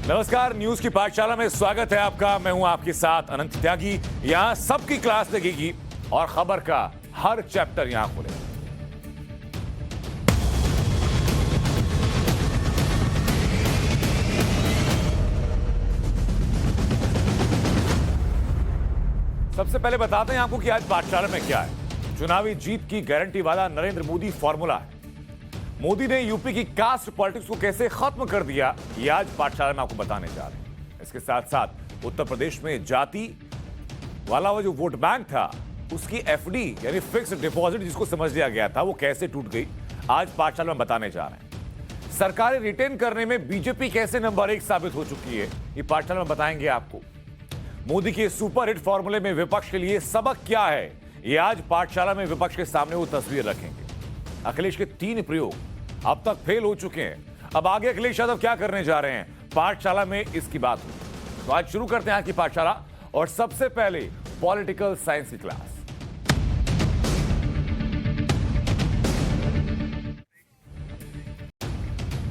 नमस्कार, न्यूज की पाठशाला में स्वागत है आपका। मैं हूं आपके साथ अनंत त्यागी। यहां सबकी क्लास लगेगी और खबर का हर चैप्टर यहां खुलेगा। सबसे पहले बताते हैं आपको कि आज पाठशाला में क्या है। चुनावी जीत की गारंटी वाला नरेंद्र मोदी फॉर्मूला है। मोदी ने यूपी की कास्ट पॉलिटिक्स को कैसे खत्म कर दिया, ये आज पाठशाला में आपको बताने जा रहे हैं। इसके साथ साथ उत्तर प्रदेश में जाति वाला वो जो वोट बैंक था, उसकी एफडी यानी फिक्स डिपॉजिट जिसको समझ लिया गया था, वो कैसे टूट गई, आज पाठशाला में बताने जा रहे हैं। सरकारें रिटेन करने में बीजेपी कैसे नंबर 1 साबित हो चुकी है, ये पाठशाला में बताएंगे आपको। मोदी के सुपरहिट फॉर्मूले में विपक्ष के लिए सबक क्या है, ये आज पाठशाला में विपक्ष के सामने वो तस्वीर रखेंगे। अखिलेश के 3 प्रयोग अब तक फेल हो चुके हैं। अब आगे अखिलेश यादव क्या करने जा रहे हैं, पाठशाला में इसकी बात होगी। तो आज शुरू करते हैं आज की पाठशाला, और सबसे पहले पॉलिटिकल साइंस की क्लास।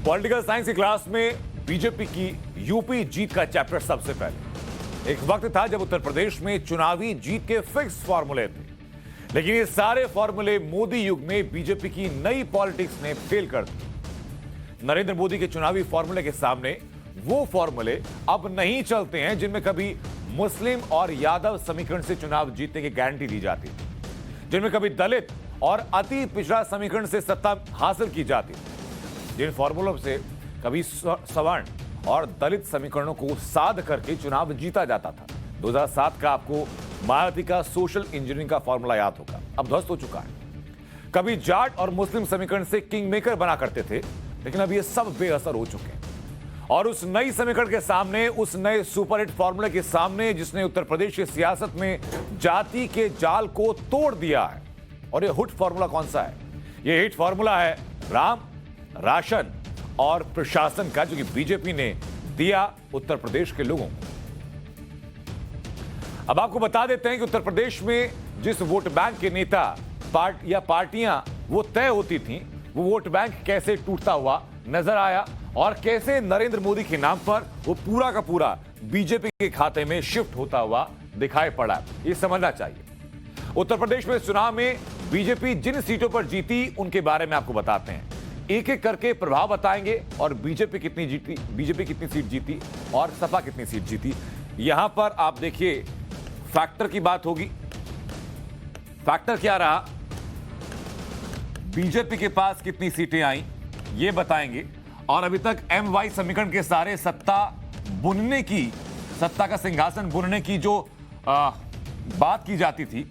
पॉलिटिकल साइंस की क्लास में बीजेपी की यूपी जीत का चैप्टर सबसे पहले। एक वक्त था जब उत्तर प्रदेश में चुनावी जीत के फिक्स फॉर्मूले थे, लेकिन ये सारे फॉर्मूले मोदी युग में बीजेपी की नई पॉलिटिक्स ने फेल कर दिए। नरेंद्र मोदी के चुनावी फॉर्मूले के सामने वो फॉर्मूले अब नहीं चलते हैं जिनमें कभी मुस्लिम और यादव समीकरण से चुनाव जीतने की गारंटी दी जाती थी, जिनमें कभी दलित और अति पिछड़ा समीकरण से सत्ता हासिल की जाती थी, जिन फॉर्मूलों से कभी सवर्ण और दलित समीकरणों को साध करके चुनाव जीता जाता था। 2007 का आपको मायावती का सोशल इंजीनियरिंग का फॉर्मूला याद होगा, अब ध्वस्त हो चुका है। कभी जाट और मुस्लिम समीकरण से किंग मेकर बना करते थे, लेकिन अब ये सब बेअसर हो चुके हैं। और उस नई समीकरण के सामने, उस नए सुपरहिट फॉर्मूले के सामने, जिसने उत्तर प्रदेश की सियासत में जाति के जाल को तोड़ दिया है। और ये हिट फॉर्मूला कौन सा है? ये हिट फॉर्मूला है राम, राशन और प्रशासन का, जो कि बीजेपी ने दिया उत्तर प्रदेश के लोगों को। अब आपको बता देते हैं कि उत्तर प्रदेश में जिस वोट बैंक के नेता पार्टियां वो तय होती थीं, वो वोट बैंक कैसे टूटता हुआ नजर आया, और कैसे नरेंद्र मोदी के नाम पर वो पूरा का पूरा बीजेपी के खाते में शिफ्ट होता हुआ दिखाई पड़ा। ये समझना चाहिए। उत्तर प्रदेश में चुनाव में बीजेपी जिन सीटों पर जीती, उनके बारे में आपको बताते हैं। एक एक करके प्रभाव बताएंगे, और बीजेपी कितनी सीट जीती और सपा कितनी सीट जीती। यहां पर आप देखिए, फैक्टर की बात होगी। फैक्टर क्या रहा, बीजेपी के पास कितनी सीटें आई, ये बताएंगे। और अभी तक MY समीकरण के सारे सत्ता का सिंहासन बुनने की जो बात की जाती थी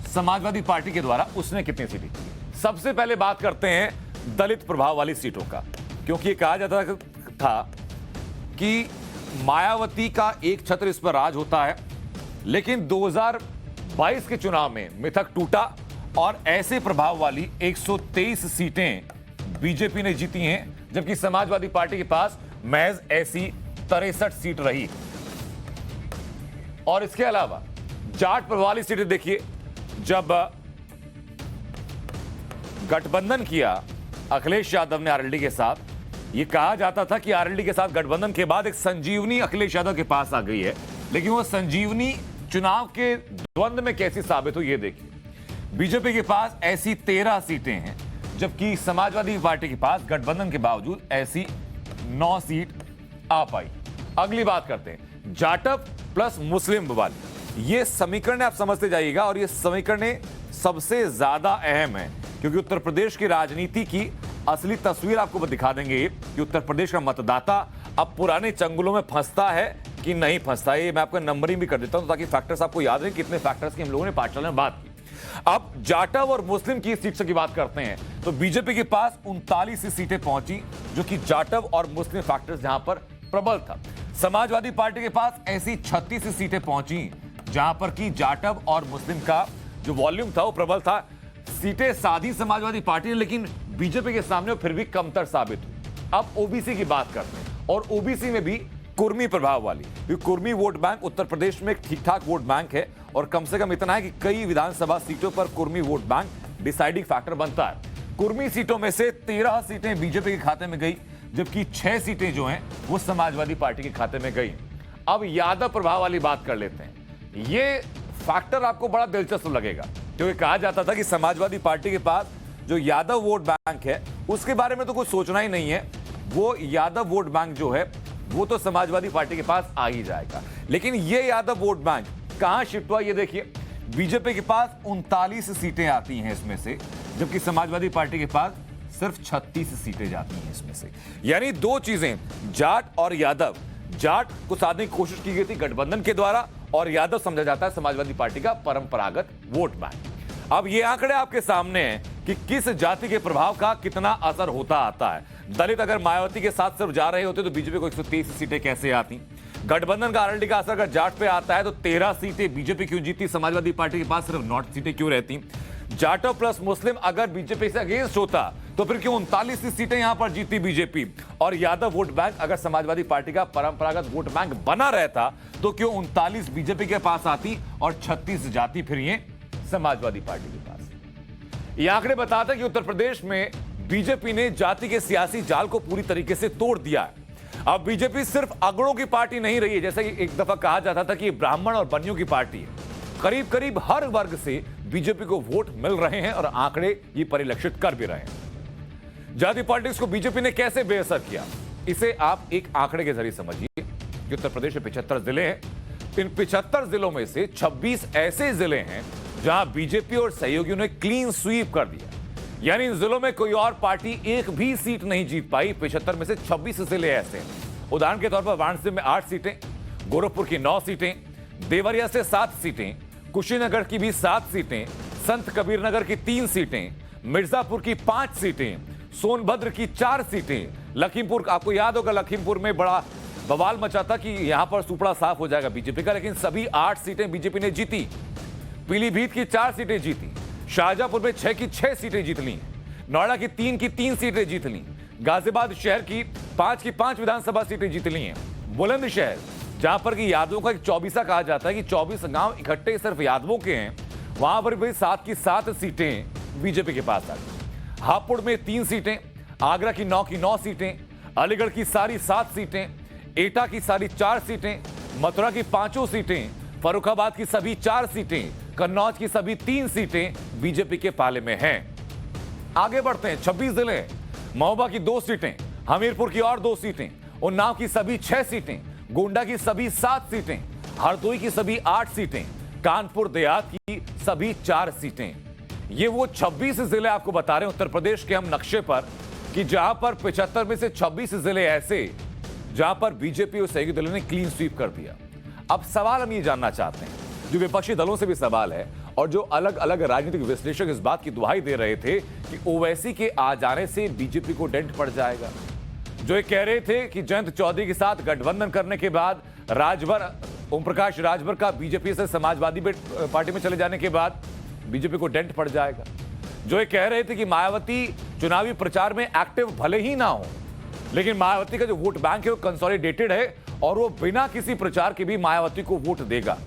समाजवादी पार्टी के द्वारा, उसने कितनी सीटें की। सबसे पहले बात करते हैं दलित प्रभाव वाली सीटों का, क्योंकि ये कहा जाता था कि मायावती का एक छत्र इस पर राज होता है, लेकिन 2022 के चुनाव में मिथक टूटा और ऐसे प्रभाव वाली 123 सीटें बीजेपी ने जीती हैं, जबकि समाजवादी पार्टी के पास महज ऐसी 63 सीट रही। और इसके अलावा जाट प्रभाव वाली सीटें देखिए, जब गठबंधन किया अखिलेश यादव ने आरएलडी के साथ, यह कहा जाता था कि आरएलडी के साथ गठबंधन के बाद एक संजीवनी अखिलेश यादव के पास आ गई है, लेकिन वो संजीवनी चुनाव के द्वंद में कैसी साबित हुई, ये देखिए। बीजेपी के पास ऐसी 13 सीटें हैं, जबकि समाजवादी पार्टी के पास गठबंधन के बावजूद ऐसी 9 सीट आ पाई। अगली बात करते हैं जाटव प्लस मुस्लिम वाली। ये समीकरण आप समझते जाइएगा, और ये समीकरण सबसे ज्यादा अहम है, क्योंकि उत्तर प्रदेश की राजनीति की असली तस्वीर आपको दिखा देंगे कि उत्तर प्रदेश का मतदाता अब पुराने चंगुलों में फंसता है कि नहीं फंसता। ये मैं आपको नंबरिंग भी कर देता हूं, ताकि फैक्टर्स आपको याद रहे कितने फैक्टर्स की हम लोगों ने पाठशाला में बात की। अब जाटव और मुस्लिम की सीट की बात करते हैं, तो बीजेपी के पास 39 सीटें पहुंची, जो कि जाटव और मुस्लिम फैक्टर्स जहां पर प्रबल था। समाजवादी पार्टी के पास ऐसी 36 सीटें पहुंची, जहां पर की जाटव और मुस्लिम का जो वॉल्यूम था वो प्रबल था। सीटें साधी समाजवादी पार्टी ने, लेकिन बीजेपी के सामने फिर भी कमतर साबित हुई। अब ओबीसी की बात करते हैं, और ओबीसी में भी कुर्मी प्रभाव वाली, क्योंकि कुर्मी वोट बैंक उत्तर प्रदेश में एक ठीक ठाक वोट बैंक है, और कम से कम इतना है कि कई विधानसभा सीटों पर Kurmi vote bank deciding factor बनता है। कुर्मी सीटों में से 13 सीटें बीजेपी के खाते में गई, जबकि 6 सीटें जो हैं वो समाजवादी पार्टी के खाते में गई। अब यादव प्रभाव वाली बात कर लेते हैं। ये फैक्टर आपको बड़ा दिलचस्प लगेगा, क्योंकि कहा जाता था कि समाजवादी पार्टी के पास जो यादव वोट बैंक है उसके बारे में तो कुछ सोचना ही नहीं है, वो यादव वोट बैंक जो है वो तो समाजवादी पार्टी के पास आ ही जाएगा। लेकिन ये यादव वोट बैंक कहां शिफ्ट हुआ, ये देखिए। बीजेपी के पास 39 सीटें आती हैं इसमें से, जबकि समाजवादी पार्टी के पास सिर्फ 36 सीटें जाती हैं इसमें से। यानी दो चीजें, जाट और यादव। जाट को साधने की कोशिश की गई थी गठबंधन के द्वारा, और यादव समझा जाता है समाजवादी पार्टी का परंपरागत वोट बैंक। अब ये आंकड़े आपके सामने हैं कि किस जाति के प्रभाव का कितना असर होता आता है। दलित अगर मायावती के साथ सिर्फ जा रहे होते तो बीजेपी को 123 सीटें कैसे आती। गठबंधन का आरएलडी का असर अगर जाट पे आता है तो 13 सीटें बीजेपी क्यों जीती, समाजवादी पार्टी के पास सिर्फ 9 सीटें क्यों रहती। जाटो प्लस मुस्लिम अगर बीजेपी से अगेंस्ट होता तो फिर क्यों 39 सीटें यहां पर जीती बीजेपी। और यादव वोट बैंक अगर समाजवादी पार्टी का परंपरागत वोट बैंक बना रहता तो क्यों 39 बीजेपी के पास आती और 36 जाती फिर ये समाजवादी पार्टी के पास। ये आंकड़े बताते हैं कि उत्तर प्रदेश में बीजेपी ने जाति के सियासी जाल को पूरी तरीके से तोड़ दिया है। अब बीजेपी सिर्फ अगड़ों की पार्टी नहीं रही है, जैसे कि एक दफा कहा जाता था कि ब्राह्मण और बनियों की पार्टी है। करीब करीब हर वर्ग से बीजेपी को वोट मिल रहे हैं और आंकड़े ये परिलक्षित कर भी रहे हैं। जाति पॉलिटिक्स को बीजेपी ने कैसे बेअसर किया, इसे आप एक आंकड़े के जरिए समझिए कि उत्तर प्रदेश में 75 जिले हैं। इन 75 जिलों में से 26 ऐसे जिले हैं जहां बीजेपी और सहयोगियों ने क्लीन स्वीप कर दिया। यानी इन जिलों में कोई और पार्टी एक भी सीट नहीं जीत पाई। 75 में से 26 जिले ऐसे हैं। उदाहरण के तौर पर वाराणसी में 8 सीटें, गोरखपुर की 9 सीटें, देवरिया से 7 सीटें, कुशीनगर की भी 7 सीटें, संत कबीर नगर की 3 सीटें, मिर्जापुर की 5 सीटें, सोनभद्र की 4 सीटें, लखीमपुर, आपको याद होगा लखीमपुर में बड़ा बवाल मचा था कि यहां पर सुपड़ा साफ हो जाएगा बीजेपी का, लेकिन सभी 8 सीटें बीजेपी ने जीती। पीलीभीत की 4 सीटें जीती, शाहजहांपुर में 6 की 6 सीटें जीत ली, नोएडा की 3 सीटें जीत ली, गाजियाबाद शहर की 5 विधानसभा सीटें जीत ली हैं। बुलंदशहर जहां पर कि यादवों का एक 24 कहा जाता है कि 24 गांव इकट्ठे सिर्फ यादवों के हैं, वहां पर भी 7 की 7 सीटें बीजेपी के पास आ गई। हापुड़ में 3 सीटें, आगरा की 9 सीटें, अलीगढ़ की सारी 7 सीटें, एटा की सारी 4 सीटें, मथुरा की 5 सीटें, फर्रुखाबाद की सभी 4 सीटें, कन्नौज की सभी 3 सीटें बीजेपी के पाले में हैं। आगे बढ़ते हैं, 26 जिले, महोबा की 2 सीटें, हमीरपुर की और 2 सीटें, उन्नाव की सभी 6 सीटें, गोंडा की सभी 7 सीटें, हरदोई की सभी 8 सीटें, कानपुर देहात की सभी 4 सीटें। ये वो 26 जिले आपको बता रहे हैं उत्तर प्रदेश के हम नक्शे पर कि जहां पर 75 में से 26 जिले ऐसे जहां पर बीजेपी और सहयोगी दलों ने क्लीन स्वीप कर दिया। अब सवाल हम ये जानना चाहते हैं, जो विपक्षी दलों से भी सवाल है और जो अलग अलग राजनीतिक विश्लेषक इस बात की दुहाई दे रहे थे कि ओवैसी के आ जाने से बीजेपी को डेंट पड़ जाएगा, जो ये कह रहे थे कि जयंत चौधरी के साथ गठबंधन करने के बाद राजभर, ओम प्रकाश राजभर का बीजेपी से समाजवादी पार्टी में चले जाने के बाद बीजेपी को डेंट पड़ जाएगा, जो ये कह रहे थे कि मायावती चुनावी प्रचार में एक्टिव भले ही ना हो, लेकिन मायावती का जो वोट बैंक है वो कंसोलिडेटेड है और वो बिना किसी प्रचार के भी मायावती को वोट देगा,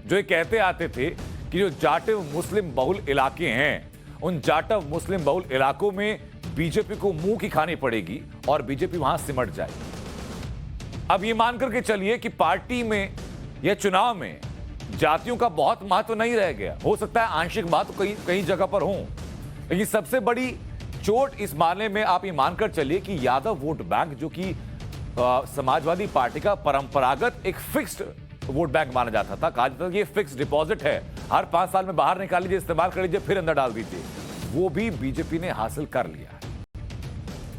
जो ये कहते आते थे कि जो जाटव मुस्लिम बहुल इलाके हैं, उन जाटव मुस्लिम बहुल इलाकों में बीजेपी को मुंह की खानी पड़ेगी और बीजेपी वहां सिमट जाएगी। अब ये मान करके चलिए कि पार्टी में या चुनाव में जातियों का बहुत महत्व नहीं रह गया। हो सकता है आंशिक महत्व कई जगह पर हो, लेकिन सबसे बड़ी चोट इस मामले में आप ये मानकर चलिए कि यादव वोट बैंक, जो कि समाजवादी पार्टी का परंपरागत एक फिक्स्ड वोट बैंक माना जाता था, कहा जाता था कि ये फिक्स डिपॉजिट है, हर 5 साल में बाहर निकाल लीजिए, इस्तेमाल कर लीजिए, फिर अंदर डाल दीजिए, वो भी बीजेपी ने हासिल कर लिया है।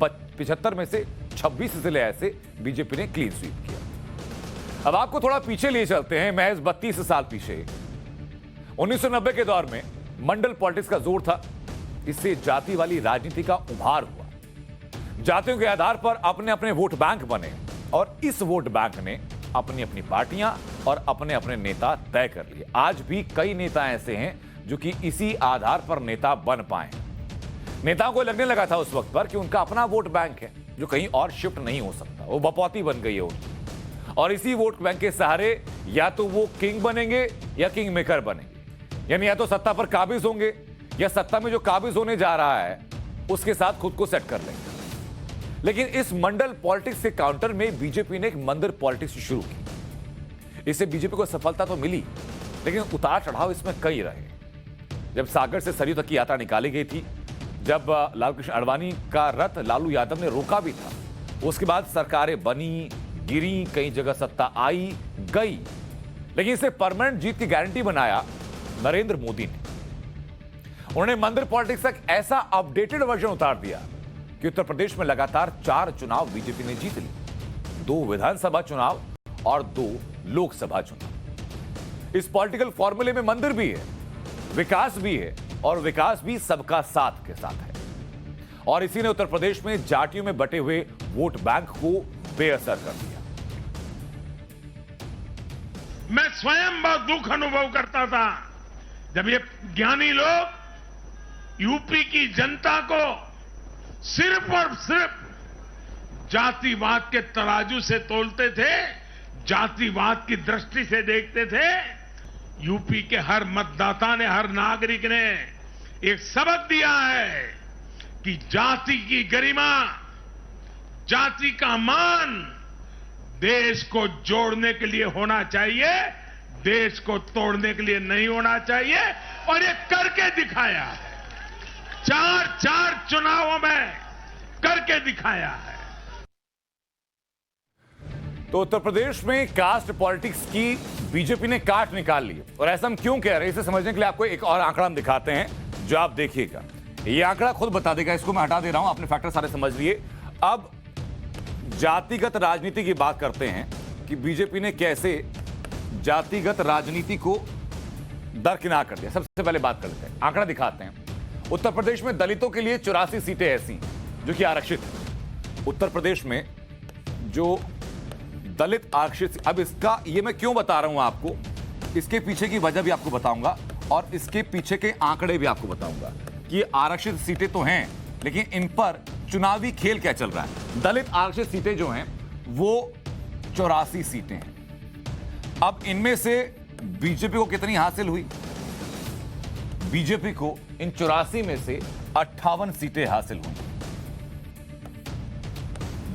75 में से 26 जिले ऐसे बीजेपी ने क्लीन स्वीप किया। अब आपको थोड़ा पीछे ले चलते हैं, महज 32 साल पीछे। 1990 के दौर में मंडल पॉलिटिक्स का जोर था, इससे जाति वाली राजनीति का उभार हुआ। जातियों के आधार पर अपने अपने वोट बैंक बने और इस वोट बैंक ने अपनी अपनी पार्टियां और अपने अपने नेता तय कर लिए। आज भी कई नेता ऐसे हैं जो कि इसी आधार पर नेता बन पाए। नेताओं को लगने लगा था उस वक्त पर कि उनका अपना वोट बैंक है जो कहीं और शिफ्ट नहीं हो सकता, वो बपौती बन गई है उनकी, और इसी वोट बैंक के सहारे या तो वो किंग बनेंगे या किंग मेकर बनेंगे, यानी या तो सत्ता पर काबिज होंगे या सत्ता में जो काबिज होने जा रहा है उसके साथ खुद को सेट कर लेंगे। लेकिन इस मंडल पॉलिटिक्स के काउंटर में बीजेपी ने एक मंदिर पॉलिटिक्स शुरू की। इससे बीजेपी को सफलता तो मिली, लेकिन उतार चढ़ाव इसमें कई रहे। जब सागर से सरयू तक की यात्रा निकाली गई थी, जब लालकृष्ण आडवाणी का रथ लालू यादव ने रोका भी था, उसके बाद सरकारें बनी, गिरी, कई जगह सत्ता आई गई, लेकिन इसे परमानेंट जीत की गारंटी बनाया नरेंद्र मोदी ने। उन्होंने मंदिर पॉलिटिक्स का एक ऐसा अपडेटेड वर्जन उतार दिया कि उत्तर प्रदेश में लगातार 4 चुनाव बीजेपी ने जीत ली, 2 विधानसभा चुनाव और 2 लोकसभा चुनाव। इस पॉलिटिकल फॉर्मूले में मंदिर भी है, विकास भी है, और विकास भी सबका साथ के साथ है। और इसी ने उत्तर प्रदेश में जातियों में बटे हुए वोट बैंक को बेअसर कर दिया। मैं स्वयं बहुत दुख अनुभव करता था जब ये ज्ञानी लोग यूपी की जनता को सिर्फ और सिर्फ जातिवाद के तराजू से तोलते थे, जातिवाद की दृष्टि से देखते थे। यूपी के हर मतदाता ने, हर नागरिक ने एक सबक दिया है कि जाति की गरिमा, जाति का मान देश को जोड़ने के लिए होना चाहिए, देश को तोड़ने के लिए नहीं होना चाहिए। और ये करके दिखाया है, 4 चुनावों में करके दिखाया है। तो उत्तर प्रदेश में कास्ट पॉलिटिक्स की बीजेपी ने काट निकाल ली। और ऐसा हम क्यों कह रहे हैं, इसे समझने के लिए आपको एक और आंकड़ा हम दिखाते हैं, जो आप देखिएगा। ये आंकड़ा खुद बता देगा, इसको मैं हटा दे रहा हूं, आपने फैक्टर सारे समझ लिए। अब जातिगत राजनीति की बात करते हैं कि बीजेपी ने कैसे जातिगत राजनीति को दरकिनार कर दिया। सबसे पहले बात करते हैं, आंकड़ा दिखाते हैं। उत्तर प्रदेश में दलितों के लिए 84 सीटें ऐसी जो कि आरक्षित है। उत्तर प्रदेश में जो दलित आरक्षित, अब इसका ये मैं क्यों बता रहा हूं आपको, इसके पीछे की वजह भी आपको बताऊंगा और इसके पीछे के आंकड़े भी आपको बताऊंगा कि आरक्षित सीटें तो हैं, लेकिन इन पर चुनावी खेल क्या चल रहा है। दलित आरक्षित सीटें जो हैं वो 84 सीटें हैं। अब इनमें से बीजेपी को कितनी हासिल हुई? बीजेपी को इन 84 में से 58 सीटें हासिल हुई।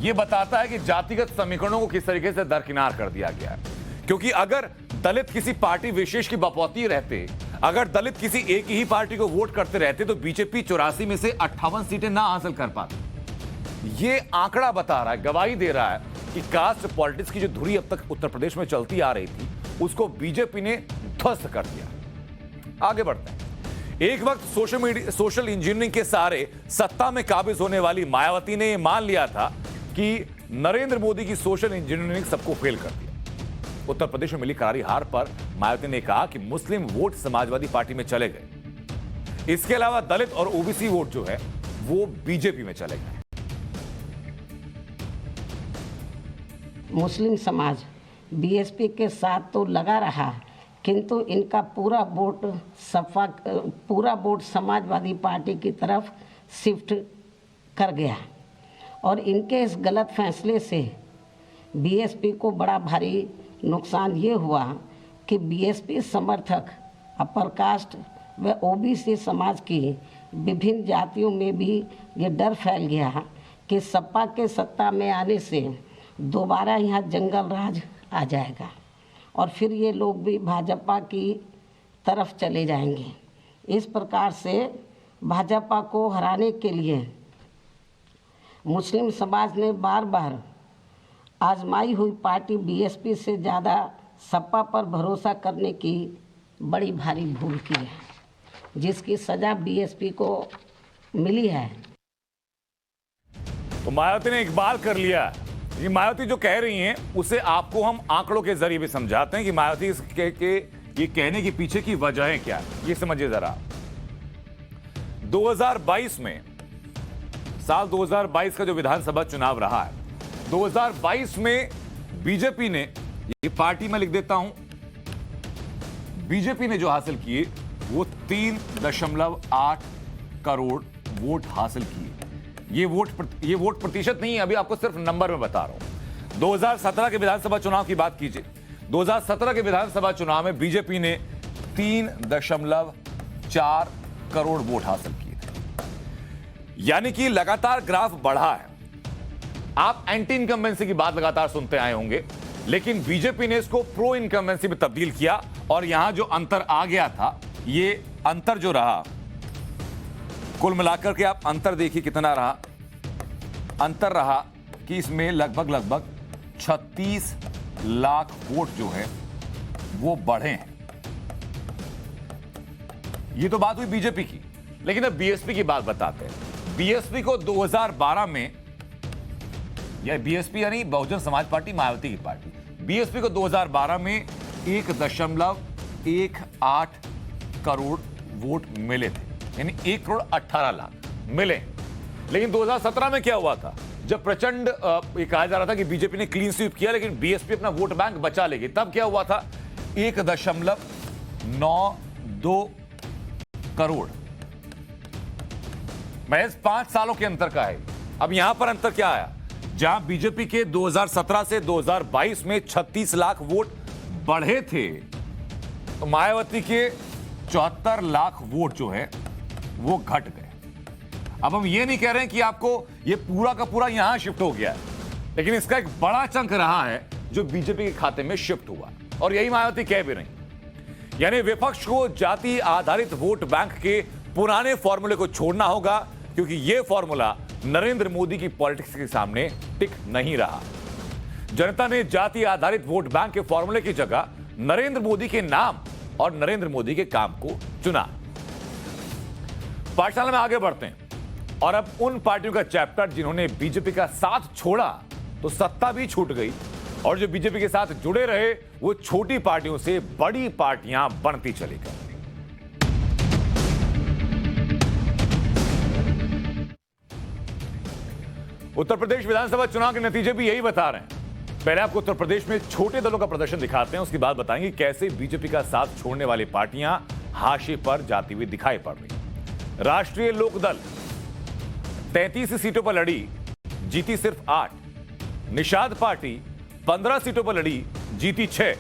यह बताता है कि जातिगत समीकरणों को किस तरीके से दरकिनार कर दिया गया है। क्योंकि अगर दलित किसी पार्टी विशेष की बपौती रहते, अगर दलित किसी एक ही पार्टी को वोट करते रहते, तो बीजेपी 84 में से 58 सीटें ना हासिल कर पाती। यह आंकड़ा बता रहा है, गवाही दे रहा है कि कास्ट पॉलिटिक्स की जो धुरी अब तक उत्तर प्रदेश में चलती आ रही थी, उसको बीजेपी ने ध्वस्त कर दिया। आगे बढ़ते हैं। एक वक्त सोशल इंजीनियरिंग के सहारे सत्ता में काबिज होने वाली मायावती ने यह मान लिया था कि नरेंद्र मोदी की सोशल इंजीनियरिंग सबको फेल कर दिया। उत्तर प्रदेश में मिली करारी हार पर मायावती ने कहा कि मुस्लिम वोट समाजवादी पार्टी में चले गए, इसके अलावा दलित और ओबीसी वोट जो है वो बीजेपी में चले गए। मुस्लिम समाज बीएसपी के साथ तो लगा रहा, किंतु इनका पूरा वोट समाजवादी पार्टी की तरफ शिफ्ट कर गया और इनके इस गलत फैसले से बीएसपी को बड़ा भारी नुकसान ये हुआ कि बीएसपी समर्थक अपर कास्ट व ओबीसी समाज की विभिन्न जातियों में भी ये डर फैल गया कि सपा के सत्ता में आने से दोबारा यहाँ जंगल राज आ जाएगा और फिर ये लोग भी भाजपा की तरफ चले जाएंगे। इस प्रकार से भाजपा को हराने के लिए मुस्लिम समाज ने बार बार आजमाई हुई पार्टी बीएसपी से ज़्यादा सपा पर भरोसा करने की बड़ी भारी भूल की है, जिसकी सजा बीएसपी को मिली है। तो मायावती ने इकबाल कर लिया। ये मायावती जो कह रही हैं उसे आपको हम आंकड़ों के जरिए भी समझाते हैं कि मायावती के ये कहने के पीछे की वजहें क्या है, ये समझिए जरा। 2022 में, साल 2022 का जो विधानसभा चुनाव रहा है, 2022 में बीजेपी ने, ये पार्टी में लिख देता हूं, बीजेपी ने जो हासिल किए वो 3.8 करोड़ वोट हासिल किए। ये वोट प्रतिशत नहीं है, अभी आपको सिर्फ नंबर में बता रहा हूं। 2017 के विधानसभा चुनाव की बात कीजिए, 2017 के विधानसभा चुनाव में बीजेपी ने 3.4 करोड़ वोट हासिल किए थे। यानी कि लगातार ग्राफ बढ़ा है। आप एंटी इनकम्बेंसी की बात लगातार सुनते आए होंगे, लेकिन बीजेपी ने इसको प्रो इनकम्बेंसी में तब्दील किया और यहां जो अंतर आ गया था, ये अंतर जो रहा, कुल मिलाकर के आप अंतर देखिए कितना रहा। अंतर रहा कि इसमें लगभग 36 लाख वोट जो है वो बढ़े हैं। ये तो बात हुई बीजेपी की, लेकिन अब बीएसपी की बात बताते हैं। बीएसपी को 2012 में, या बीएसपी यानी बहुजन समाज पार्टी, मायावती की पार्टी, बीएसपी को 2012 में 1.18 करोड़ वोट मिले थे, यानी 1 करोड़ 18 लाख मिले। लेकिन 2017 में क्या हुआ था, जब प्रचंड ये कहा जा रहा था कि बीजेपी ने क्लीन स्वीप किया लेकिन बीएसपी अपना वोट बैंक बचा लेगी, तब क्या हुआ था, 1.92 करोड़। महज 5 सालों के अंतर का है। अब यहां पर अंतर क्या आया, जहां बीजेपी के 2017 से 2022 में 36 लाख वोट बढ़े थे, तो मायावती के 74 लाख वोट जो है वो घट गए। अब हम ये नहीं कह रहे हैं कि आपको ये पूरा का पूरा यहां शिफ्ट हो गया है, लेकिन इसका एक बड़ा चंक रहा है जो बीजेपी के खाते में शिफ्ट हुआ, और यही मायावती कह भी रही। यानी विपक्ष को जाति आधारित वोट बैंक के पुराने फॉर्मूले को छोड़ना होगा, क्योंकि यह फॉर्मूला नरेंद्र मोदी की पॉलिटिक्स के सामने टिक नहीं रहा। जनता ने जाति आधारित वोट बैंक के फॉर्मूले की जगह नरेंद्र मोदी के नाम और नरेंद्र मोदी के काम को चुना। पाठशाला में आगे बढ़ते हैं और अब उन पार्टियों का चैप्टर जिन्होंने बीजेपी का साथ छोड़ा तो सत्ता भी छूट गई, और जो बीजेपी के साथ जुड़े रहे वो छोटी पार्टियों से बड़ी पार्टियां बनती चली गई। उत्तर प्रदेश विधानसभा चुनाव के नतीजे भी यही बता रहे हैं। पहले आपको उत्तर प्रदेश में छोटे दलों का प्रदर्शन दिखाते हैं, उसके बाद बताएंगे कैसे बीजेपी का साथ छोड़ने वाली पार्टियां हाशिए पर जाती हुई दिखाई पड़ रही। राष्ट्रीय लोकदल 33 सीटों पर लड़ी, जीती सिर्फ 8। निषाद पार्टी 15 सीटों पर लड़ी, जीती 6।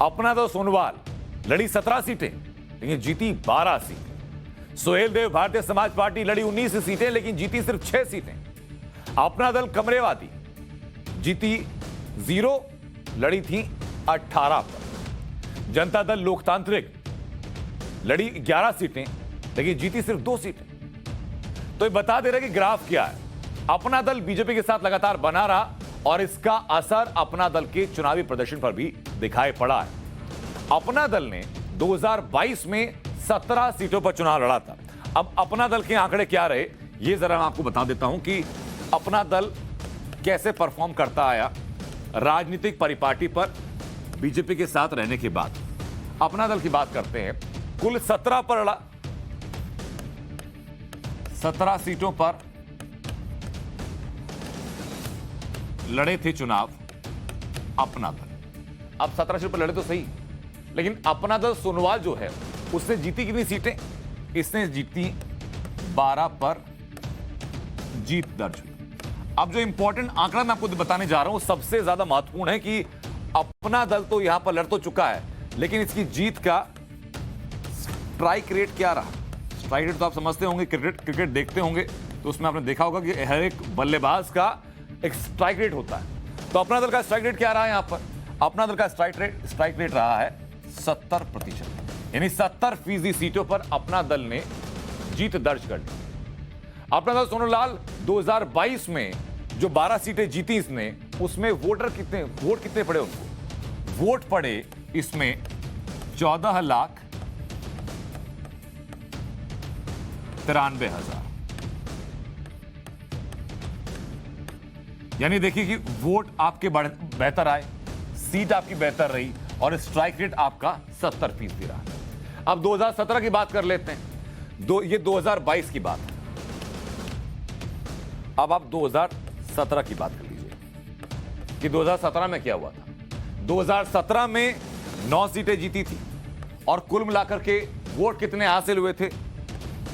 अपना दल सोनवाल लड़ी 17 सीटें, लेकिन जीती 12 सीटें। सोहेल देव भारतीय समाज पार्टी लड़ी 19 सीटें, लेकिन जीती सिर्फ 6 सीटें। अपना दल कमरेवादी जीती 0, लड़ी थी 18 पर। जनता दल लोकतांत्रिक लड़ी 11 सीटें, लेकिन जीती सिर्फ 2 सीटें। तो ये बता दे रहे कि ग्राफ क्या है। अपना दल बीजेपी के साथ लगातार बना रहा और इसका असर अपना दल के चुनावी प्रदर्शन पर भी दिखाई पड़ा है। अपना दल ने 2022 में 17 सीटों पर चुनाव लड़ा था। अब अपना दल के आंकड़े क्या रहे, ये जरा मैं आपको बता देता हूं कि अपना दल कैसे परफॉर्म करता आया राजनीतिक परिपाटी पर बीजेपी के साथ रहने के बाद। अपना दल की बात करते हैं, कुल 17 पर लड़ा, 17 सीटों पर लड़े थे चुनाव अपना दल। अब 17 सीटों पर लड़े तो सही, लेकिन अपना दल सोनवाल जो है उसने जीती कितनी सीटें, इसने जीती 12 पर जीत दर्ज हुई। अब जो इंपॉर्टेंट आंकड़ा मैं आपको बताने जा रहा हूं सबसे ज्यादा महत्वपूर्ण है कि अपना दल तो यहां पर लड़ तो चुका है, लेकिन इसकी जीत का स्ट्राइक रेट क्या रहा। स्ट्राइक रेट तो आप समझते होंगे, क्रिकेट देखते होंगे तो उसमें आपने देखा होगा कि हर एक बल्लेबाज का एक स्ट्राइक रेट होता है। तो अपना दल का स्ट्राइक रेट क्या रहा है यहां पर, अपना दल का स्ट्राइक रेट रहा है 70%, यानी 70% सीटों पर अपना दल ने जीत दर्ज कर ली। अपना दल सोनूलाल 2022 में जो 12 सीटें जीती इसने, उसमें वोट कितने पड़े उनको, वोट पड़े इसमें 14,93,000। यानी देखिए कि वोट आपके बेहतर आए, सीट आपकी बेहतर रही और स्ट्राइक रेट आपका 70% रहा। अब 2017 की बात कर लेते हैं, ये 2022 की बात है। अब आप 2017 की बात कर लीजिए कि 2017 में क्या हुआ था। 2017 में 9 सीटें जीती थी और कुल मिलाकर के वोट कितने हासिल हुए थे,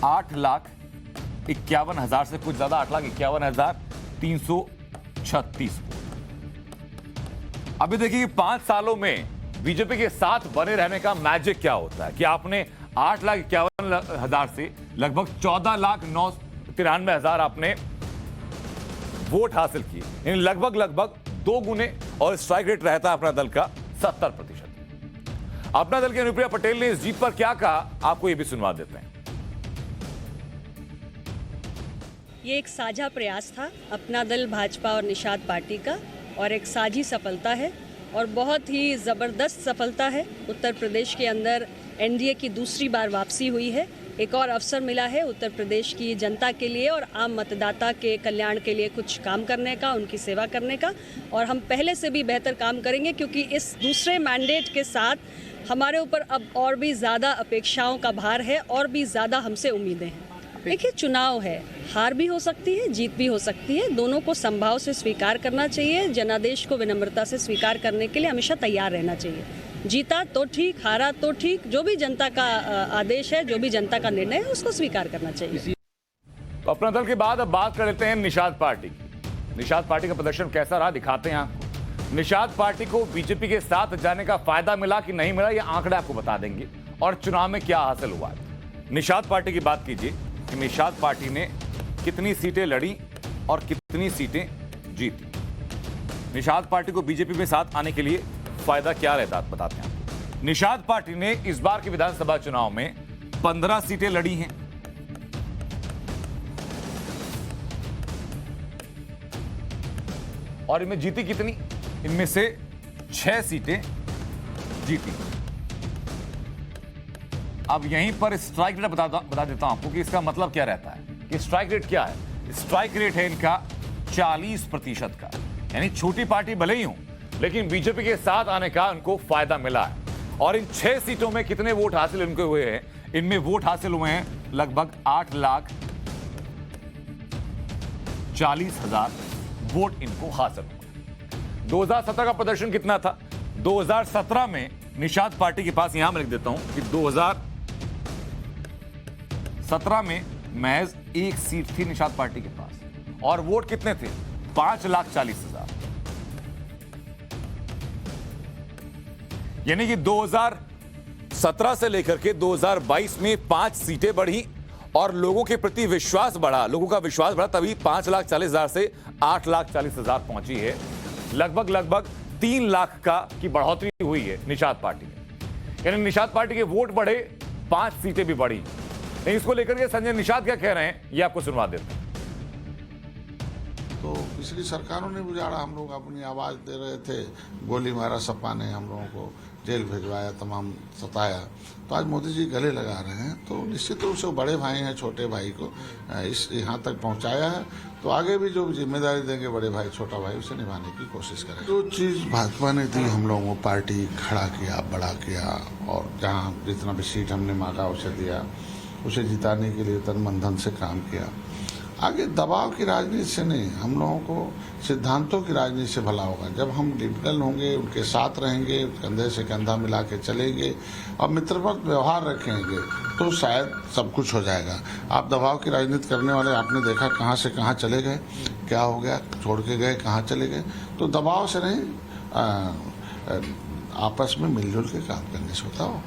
8,51,000 से कुछ ज्यादा, 8,51,336 वोट। अभी देखिए 5 सालों में बीजेपी के साथ बने रहने का मैजिक क्या होता है कि आपने 8,51,000 से लगभग 14,93,000 आपने वोट हासिल किए, यानी लगभग 2 गुने, और स्ट्राइक रेट रहता है अपना दल का 70%। अपना दल की अनुप्रिया पटेल ने इस जीत पर क्या कहा, आपको यह भी सुनवा देते हैं। ये एक साझा प्रयास था अपना दल भाजपा और निषाद पार्टी का, और एक साझी सफलता है और बहुत ही ज़बरदस्त सफलता है। उत्तर प्रदेश के अंदर एनडीए की दूसरी बार वापसी हुई है। एक और अवसर मिला है उत्तर प्रदेश की जनता के लिए और आम मतदाता के कल्याण के लिए कुछ काम करने का, उनकी सेवा करने का, और हम पहले से भी बेहतर काम करेंगे क्योंकि इस दूसरे मैंडेट के साथ हमारे ऊपर अब और भी ज़्यादा अपेक्षाओं का भार है और भी ज़्यादा हमसे उम्मीदें हैं। देखिए, चुनाव है, हार भी हो सकती है, जीत भी हो सकती है, दोनों को संभाव से स्वीकार करना चाहिए। जनादेश को विनम्रता से स्वीकार करने के लिए हमेशा तैयार रहना चाहिए। जीता तो ठीक, हारा तो ठीक, जो भी जनता का आदेश है, जो भी जनता का निर्णय है, उसको स्वीकार करना चाहिए। तो अपना दल के बाद अब बात कर लेते हैं निषाद पार्टी की। निषाद पार्टी का प्रदर्शन कैसा रहा, दिखाते हैं आपको। निषाद पार्टी को बीजेपी के साथ जाने का फायदा मिला कि नहीं मिला, ये आंकड़े आपको बता देंगे, और चुनाव में क्या हासिल हुआ। निषाद पार्टी की बात कीजिए कि निषाद पार्टी ने कितनी सीटें लड़ी और कितनी सीटें जीती। निषाद पार्टी को बीजेपी में साथ आने के लिए फायदा क्या रहता, बताते हैं आपको। निषाद पार्टी ने इस बार के विधानसभा चुनाव में 15 सीटें लड़ी हैं, और इनमें जीती कितनी, इनमें से 6 सीटें जीती। अब यहीं पर स्ट्राइक रेट बता देता हूं आपको कि इसका मतलब क्या रहता है कि स्ट्राइक रेट क्या है। स्ट्राइक रेट है इनका 40% का, यानी छोटी पार्टी भले ही हो लेकिन बीजेपी के साथ आने का उनको फायदा मिला है। और इन 6 सीटों में कितने वोट हासिल इनके हुए हैं, इनमें वोट हासिल हुए हैं लगभग 8,40,000 वोट इनको हासिल हुए। 2017 का प्रदर्शन कितना था, 2017 में निषाद पार्टी के पास, यहां मैं लिख देता हूं कि 2017 में महज 1 सीट थी निषाद पार्टी के पास, और वोट कितने थे, 5,40,000। यानी कि 2017 से लेकर के 2022 में 5 सीटें बढ़ी और लोगों के प्रति विश्वास बढ़ा, लोगों का विश्वास बढ़ा, तभी 5,40,000 से 8,40,000 पहुंची है। लगभग 3 लाख की बढ़ोतरी हुई है निषाद पार्टी में। यानी निषाद पार्टी के वोट बढ़े, 5 सीटें भी बढ़ी। इसको लेकर के संजय निषाद क्या कह रहे हैं, ये आपको सुनवा देते हैं। तो पिछली सरकारों ने उजाड़ा, हम लोग अपनी आवाज दे रहे थे, गोली मारा सपा ने, हम लोगों को जेल भिजवाया, तमाम सताया। तो आज मोदी जी गले लगा रहे हैं, तो निश्चित रूप से वो बड़े भाई हैं, छोटे भाई को इस यहाँ तक पहुँचाया है। तो आगे भी जो जिम्मेदारी देंगे बड़े भाई छोटा भाई, उसे निभाने की कोशिश करें। जो चीज़ भाजपा ने दी, हम लोगों को पार्टी खड़ा किया, बड़ा किया, और जहाँ जितना भी सीट हमने मांगा उसे दिया, उसे जिताने के लिए तन मन धन से काम किया। आगे दबाव की राजनीति से नहीं, हम लोगों को सिद्धांतों की राजनीति से भला होगा। जब हम लिबरल होंगे, उनके साथ रहेंगे, कंधे से कंधा मिला के चलेंगे और मित्रवत व्यवहार रखेंगे, तो शायद सब कुछ हो जाएगा। आप दबाव की राजनीति करने वाले आपने देखा कहाँ से कहाँ चले गए, क्या हो गया, छोड़ के गए, कहाँ चले गए। तो दबाव से नहीं, आपस में मिलजुल के काम करने से होता हो।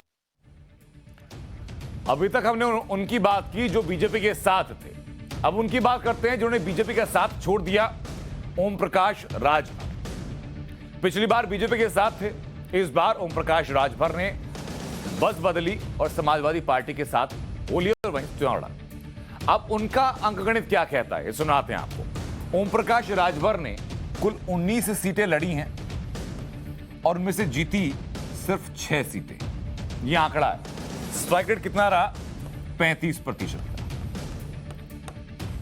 अभी तक हमने उनकी बात की जो बीजेपी के साथ थे, अब उनकी बात करते हैं जिन्होंने बीजेपी का साथ छोड़ दिया। ओम प्रकाश राजभर पिछली बार बीजेपी के साथ थे, इस बार ओम प्रकाश राजभर ने बस बदली और समाजवादी पार्टी के साथ होली और वहीं चुनाव लड़ा। अब उनका अंकगणित क्या कहता है, सुनाते हैं आपको। ओम प्रकाश राजभर ने कुल 19 सीटें लड़ी हैं और उनमें से जीती सिर्फ 6 सीटें। यह आंकड़ा है। स्ट्राइक रेट कितना रहा, 35%।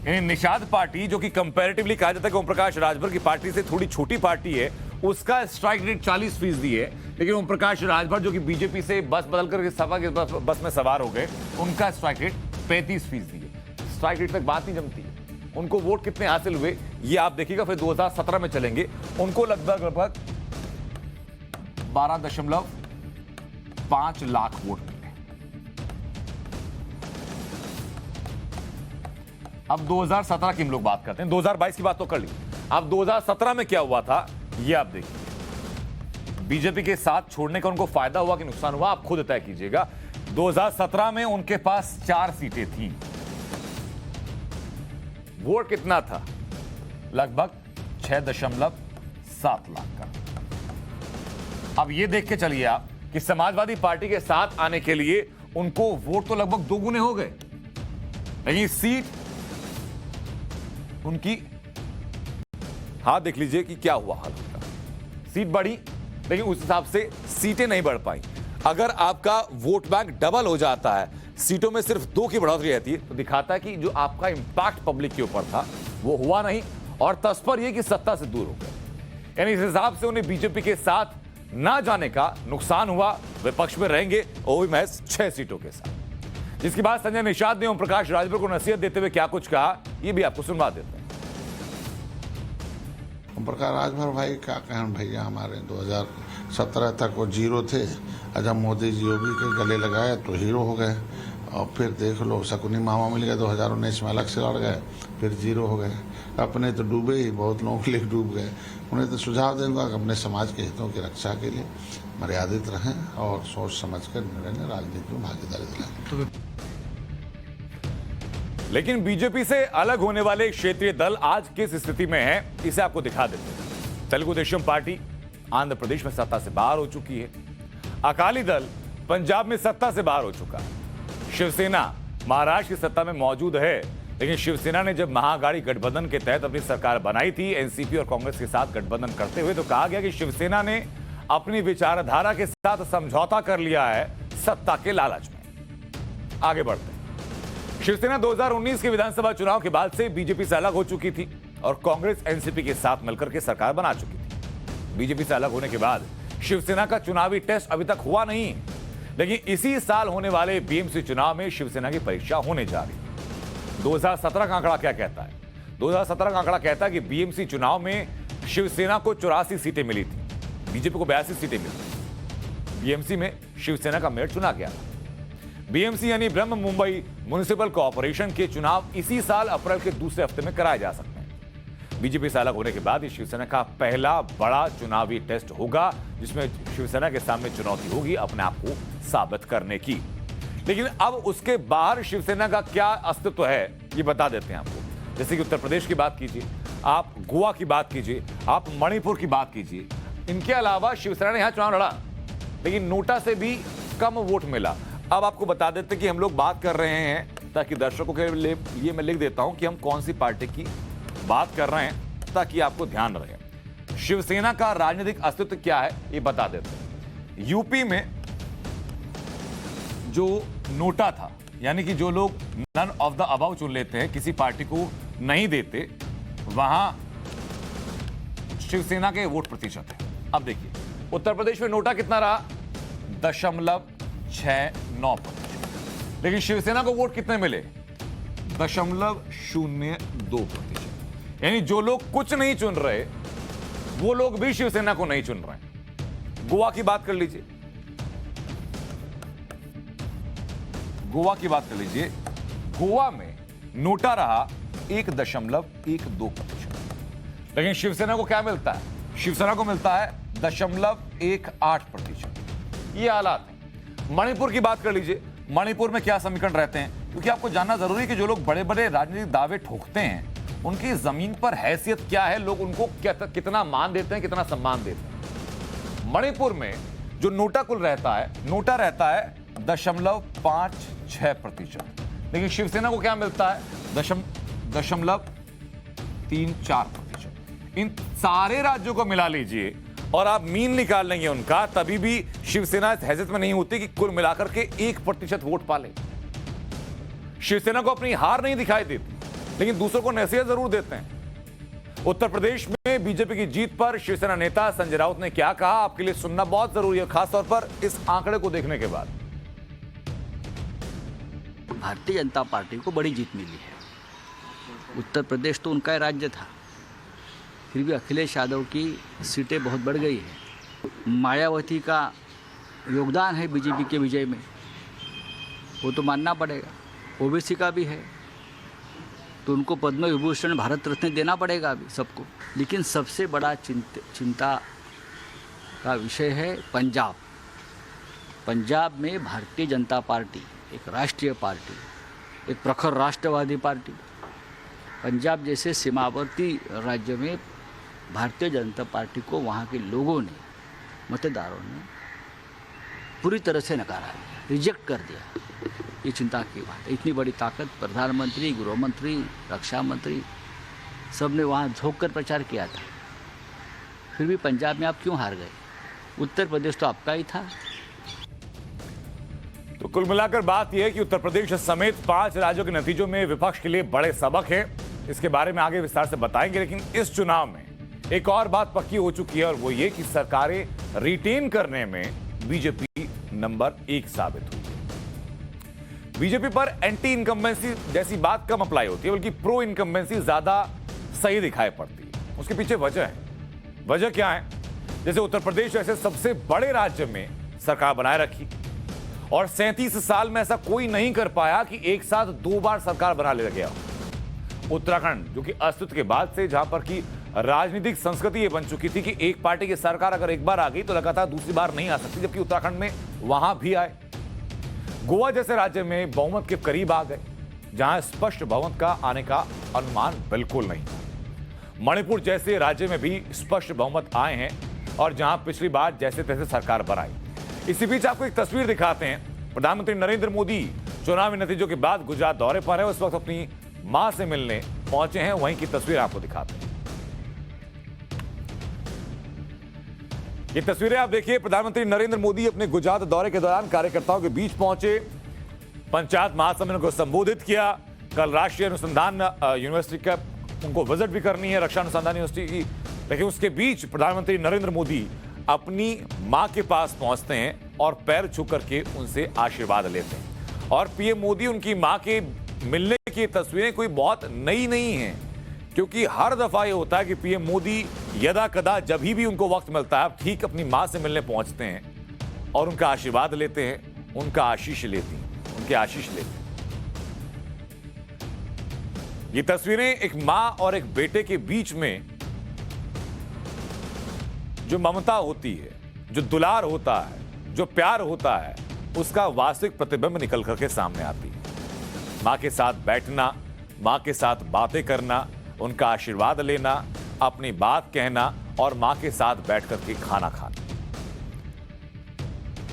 यानी निषाद पार्टी, जो कि कंपैरेटिवली कहा जाता है कि ओम प्रकाश राजभर की पार्टी से थोड़ी छोटी पार्टी है, उसका स्ट्राइक रेट 40% है। लेकिन ओम प्रकाश राजभर जो कि बीजेपी से बस बदल करके सपा के बस में सवार हो गए, उनका स्ट्राइक रेट 35% है। स्ट्राइक रेट तक बात नहीं जमती है। उनको वोट कितने हासिल हुए ये आप देखिएगा, फिर 2017 में चलेंगे। उनको लगभग 12.5 लाख वोट मिले। अब 2017 की हम लोग बात करते हैं, 2022 की बात तो कर ली। अब 2017 में क्या हुआ था ये आप देखिए। बीजेपी के साथ छोड़ने का उनको फायदा हुआ कि नुकसान हुआ, आप खुद तय कीजिएगा। 2017 में उनके पास 4 सीटें थी। वोट कितना था, लगभग 6.7 लाख का। अब ये देख के चलिए आप कि समाजवादी पार्टी के साथ आने के लिए उनको वोट तो लगभग 2 गुने हो गए, लेकिन सीट उनकी, हाथ देख लीजिए कि क्या हुआ हाल उनका। सीट बढ़ी लेकिन उस हिसाब से सीटें नहीं बढ़ पाई। अगर आपका वोट बैंक डबल हो जाता है, सीटों में सिर्फ 2 की बढ़ोतरी रहती है, तो दिखाता है कि जो आपका इंपैक्ट पब्लिक के ऊपर था वो हुआ नहीं, और तत्पर ये कि सत्ता से दूर हो गए। यानी इस हिसाब से उन्हें बीजेपी के साथ ना जाने का नुकसान हुआ। विपक्ष में रहेंगे और वो भी महज 6 सीटों के साथ। जिसके बाद संजय निषाद ने ओम प्रकाश राजभर को नसीहत देते हुए क्या कुछ कहा, ये भी आपको सुनवा देते हैं। ओम प्रकाश राजभर भाई क्या कहन भैया, हमारे 2017 तक वो जीरो थे, जब मोदी जी योगी के गले लगाए तो हीरो हो गए, और फिर देख लो शकुनी मामा मिल गए, 2019 में अलग से लड़ गए, फिर जीरो हो गए। अपने तो डूबे ही, बहुत लोगों के लिए डूब गए। उन्हें तो सुझाव दूंगा कि अपने समाज के हितों की रक्षा के लिए मर्यादित रहें और सोच समझ कर निर्णय राजनीति में भागीदारी दिलाएं। लेकिन बीजेपी से अलग होने वाले क्षेत्रीय दल आज किस स्थिति में है, इसे आपको दिखा देते हैं। तेलुगु देशम पार्टी आंध्र प्रदेश में सत्ता से बाहर हो चुकी है। अकाली दल पंजाब में सत्ता से बाहर हो चुका है। शिवसेना महाराष्ट्र की सत्ता में मौजूद है, लेकिन शिवसेना ने जब महाअघाड़ी गठबंधन के तहत अपनी सरकार बनाई थी एनसीपी और कांग्रेस के साथ गठबंधन करते हुए, तो कहा गया कि शिवसेना ने अपनी विचारधारा के साथ समझौता कर लिया है सत्ता के लालच में। आगे बढ़ते हैं। शिवसेना 2019 के विधानसभा चुनाव के बाद से बीजेपी से अलग हो चुकी थी और कांग्रेस एनसीपी के साथ मिलकर के सरकार बना चुकी थी। बीजेपी से अलग होने के बाद शिवसेना का चुनावी टेस्ट अभी तक हुआ नहीं, लेकिन इसी साल होने वाले बीएमसी चुनाव में शिवसेना की परीक्षा होने जा रही है। 2017 का आंकड़ा क्या कहता है? 2017 का आंकड़ा कहता है कि बीएमसी चुनाव में शिवसेना को 84 सीटें मिली थी, बीजेपी को 82 सीटें मिली। बीएमसी में शिवसेना का मेयर चुना गया था। बीएमसी यानी ब्रह्म मुंबई म्युनिसिपल कॉर्पोरेशन के चुनाव इसी साल अप्रैल के दूसरे हफ्ते में कराए जा सकते हैं। बीजेपी से अलग होने के बाद ये शिवसेना का पहला बड़ा चुनावी टेस्ट होगा, जिसमें शिवसेना के सामने चुनौती होगी अपने आप को साबित करने की। लेकिन अब उसके बाहर शिवसेना का क्या अस्तित्व है, ये बता देते हैं आपको। जैसे कि उत्तर प्रदेश की बात कीजिए, आप गोवा की बात कीजिए, आप मणिपुर की बात कीजिए। इनके अलावा शिवसेना ने यहां चुनाव लड़ा, लेकिन नोटा से भी कम वोट मिला। अब आपको बता देते कि हम लोग बात कर रहे हैं, ताकि दर्शकों के लिए मैं लिख देता हूं कि हम कौन सी पार्टी की बात कर रहे हैं, ताकि आपको ध्यान रहे। शिवसेना का राजनीतिक अस्तित्व क्या है, ये बता देते हैं। यूपी में जो नोटा था, यानी कि जो लोग नन ऑफ द अबव चुन लेते हैं, किसी पार्टी को नहीं देते, वहां शिवसेना के वोट प्रतिशत है। अब देखिए उत्तर प्रदेश में नोटा कितना रहा, 0.69%। लेकिन शिवसेना को वोट कितने मिले, 0.02%। यानी जो लोग कुछ नहीं चुन रहे, वो लोग भी शिवसेना को नहीं चुन रहे। गोवा की बात कर लीजिए, गोवा की बात कर लीजिए। गोवा में नोटा रहा 1.12%, लेकिन शिवसेना को क्या मिलता है, शिवसेना को मिलता है 0.18%। ये हालात है। मणिपुर की बात कर लीजिए, मणिपुर में क्या समीकरण रहते हैं, क्योंकि आपको जानना जरूरी है कि जो लोग बड़े बड़े राजनीतिक दावे ठोकते हैं, उनकी जमीन पर हैसियत क्या है, लोग उनको कितना मान देते हैं, कितना सम्मान देते हैं। मणिपुर में जो नोटा कुल रहता है, नोटा रहता है 0.56%, लेकिन शिवसेना को क्या मिलता है, 0.34%। इन सारे राज्यों को मिला लीजिए और आप मीन निकाल लेंगे उनका, तभी भी शिवसेना इस हैसियत में नहीं होती कि कुल मिलाकर के 1% वोट पाले। शिवसेना को अपनी हार नहीं दिखाई देती, लेकिन दूसरों को नसीहत जरूर देते हैं। उत्तर प्रदेश में बीजेपी की जीत पर शिवसेना नेता संजय राउत ने क्या कहा, आपके लिए सुनना बहुत जरूरी है, खासतौर पर इस आंकड़े को देखने के बाद। भारतीय जनता पार्टी को बड़ी जीत मिली है। उत्तर प्रदेश तो उनका राज्य था, फिर भी अखिलेश यादव की सीटें बहुत बढ़ गई है। मायावती का योगदान है बीजेपी के विजय में, वो तो मानना पड़ेगा। ओबीसी का भी है, तो उनको पद्म विभूषण भारत रत्न देना पड़ेगा अभी सबको। लेकिन सबसे बड़ा चिंता का विषय है पंजाब। पंजाब में भारतीय जनता पार्टी एक राष्ट्रीय पार्टी, एक प्रखर राष्ट्रवादी पार्टी, पंजाब जैसे सीमावर्ती राज्य में भारतीय जनता पार्टी को वहाँ के लोगों ने, मतदारों ने पूरी तरह से नकारा, रिजेक्ट कर दिया। ये चिंता की बात है। इतनी बड़ी ताकत प्रधानमंत्री, गृह मंत्री, रक्षा मंत्री सब ने वहाँ झोंक कर प्रचार किया था, फिर भी पंजाब में आप क्यों हार गए? उत्तर प्रदेश तो आपका ही था। तो कुल मिलाकर बात यह है कि उत्तर प्रदेश समेत 5 राज्यों के नतीजों में विपक्ष के लिए बड़े सबक है। इसके बारे में आगे विस्तार से बताएंगे, लेकिन इस चुनाव में एक और बात पक्की हो चुकी है और वो ये कि सरकारें रिटेन करने में बीजेपी नंबर 1 साबित हुई है। बीजेपी पर एंटी इनकम्बेंसी जैसी बात कम अप्लाई होती है, बल्कि प्रो इनकम्बेंसी ज्यादा सही दिखाई पड़ती है। उसके पीछे वजह है। वजह क्या है? जैसे उत्तर प्रदेश जैसे सबसे बड़े राज्य में सरकार बनाए रखी और 37 साल में ऐसा कोई नहीं कर पाया कि एक साथ 2 बार सरकार बना ले गया। उत्तराखंड जो कि अस्तित्व के बाद से जहां पर की राजनीतिक संस्कृति ये बन चुकी थी कि एक पार्टी की सरकार अगर एक बार आ गई तो लगातार दूसरी बार नहीं आ सकती, जबकि उत्तराखंड में वहां भी आए। गोवा जैसे राज्य में बहुमत के करीब आ गए, जहां स्पष्ट बहुमत का आने का अनुमान बिल्कुल नहीं था। मणिपुर जैसे राज्य में भी स्पष्ट बहुमत आए हैं और जहां पिछली बार जैसे तैसे सरकार बनाई। इसी बीच आपको एक तस्वीर दिखाते हैं। प्रधानमंत्री नरेंद्र मोदी चुनावी नतीजों के बाद गुजरात दौरे पर है। उस वक्त अपनी मां से मिलने पहुंचे हैं, वहीं की तस्वीर आपको दिखाते हैं। ये तस्वीरें आप देखिए। प्रधानमंत्री नरेंद्र मोदी अपने गुजरात दौरे के दौरान कार्यकर्ताओं के बीच पहुंचे, पंचायत महासम्मेलन को संबोधित किया। कल राष्ट्रीय अनुसंधान यूनिवर्सिटी का उनको विजिट भी करनी है, रक्षा अनुसंधान यूनिवर्सिटी की। लेकिन उसके बीच प्रधानमंत्री नरेंद्र मोदी अपनी मां के पास पहुंचते हैं और पैर छू करके उनसे आशीर्वाद लेते हैं। और पीएम मोदी उनकी मां के मिलने की तस्वीरें कोई बहुत नई नहीं हैं, क्योंकि हर दफा ये होता है कि पीएम मोदी यदा कदा जब भी उनको वक्त मिलता है ठीक अपनी मां से मिलने पहुंचते हैं और उनका आशीर्वाद लेते हैं, उनका आशीष लेती हैं, उनके आशीष लेते हैं। ये तस्वीरें एक मां और एक बेटे के बीच में जो ममता होती है, जो दुलार होता है, जो प्यार होता है, उसका वास्तविक प्रतिबिंब निकल करके सामने आती है। मां के साथ बैठना, मां के साथ बातें करना, उनका आशीर्वाद लेना, अपनी बात कहना और मां के साथ बैठ करके खाना खाना।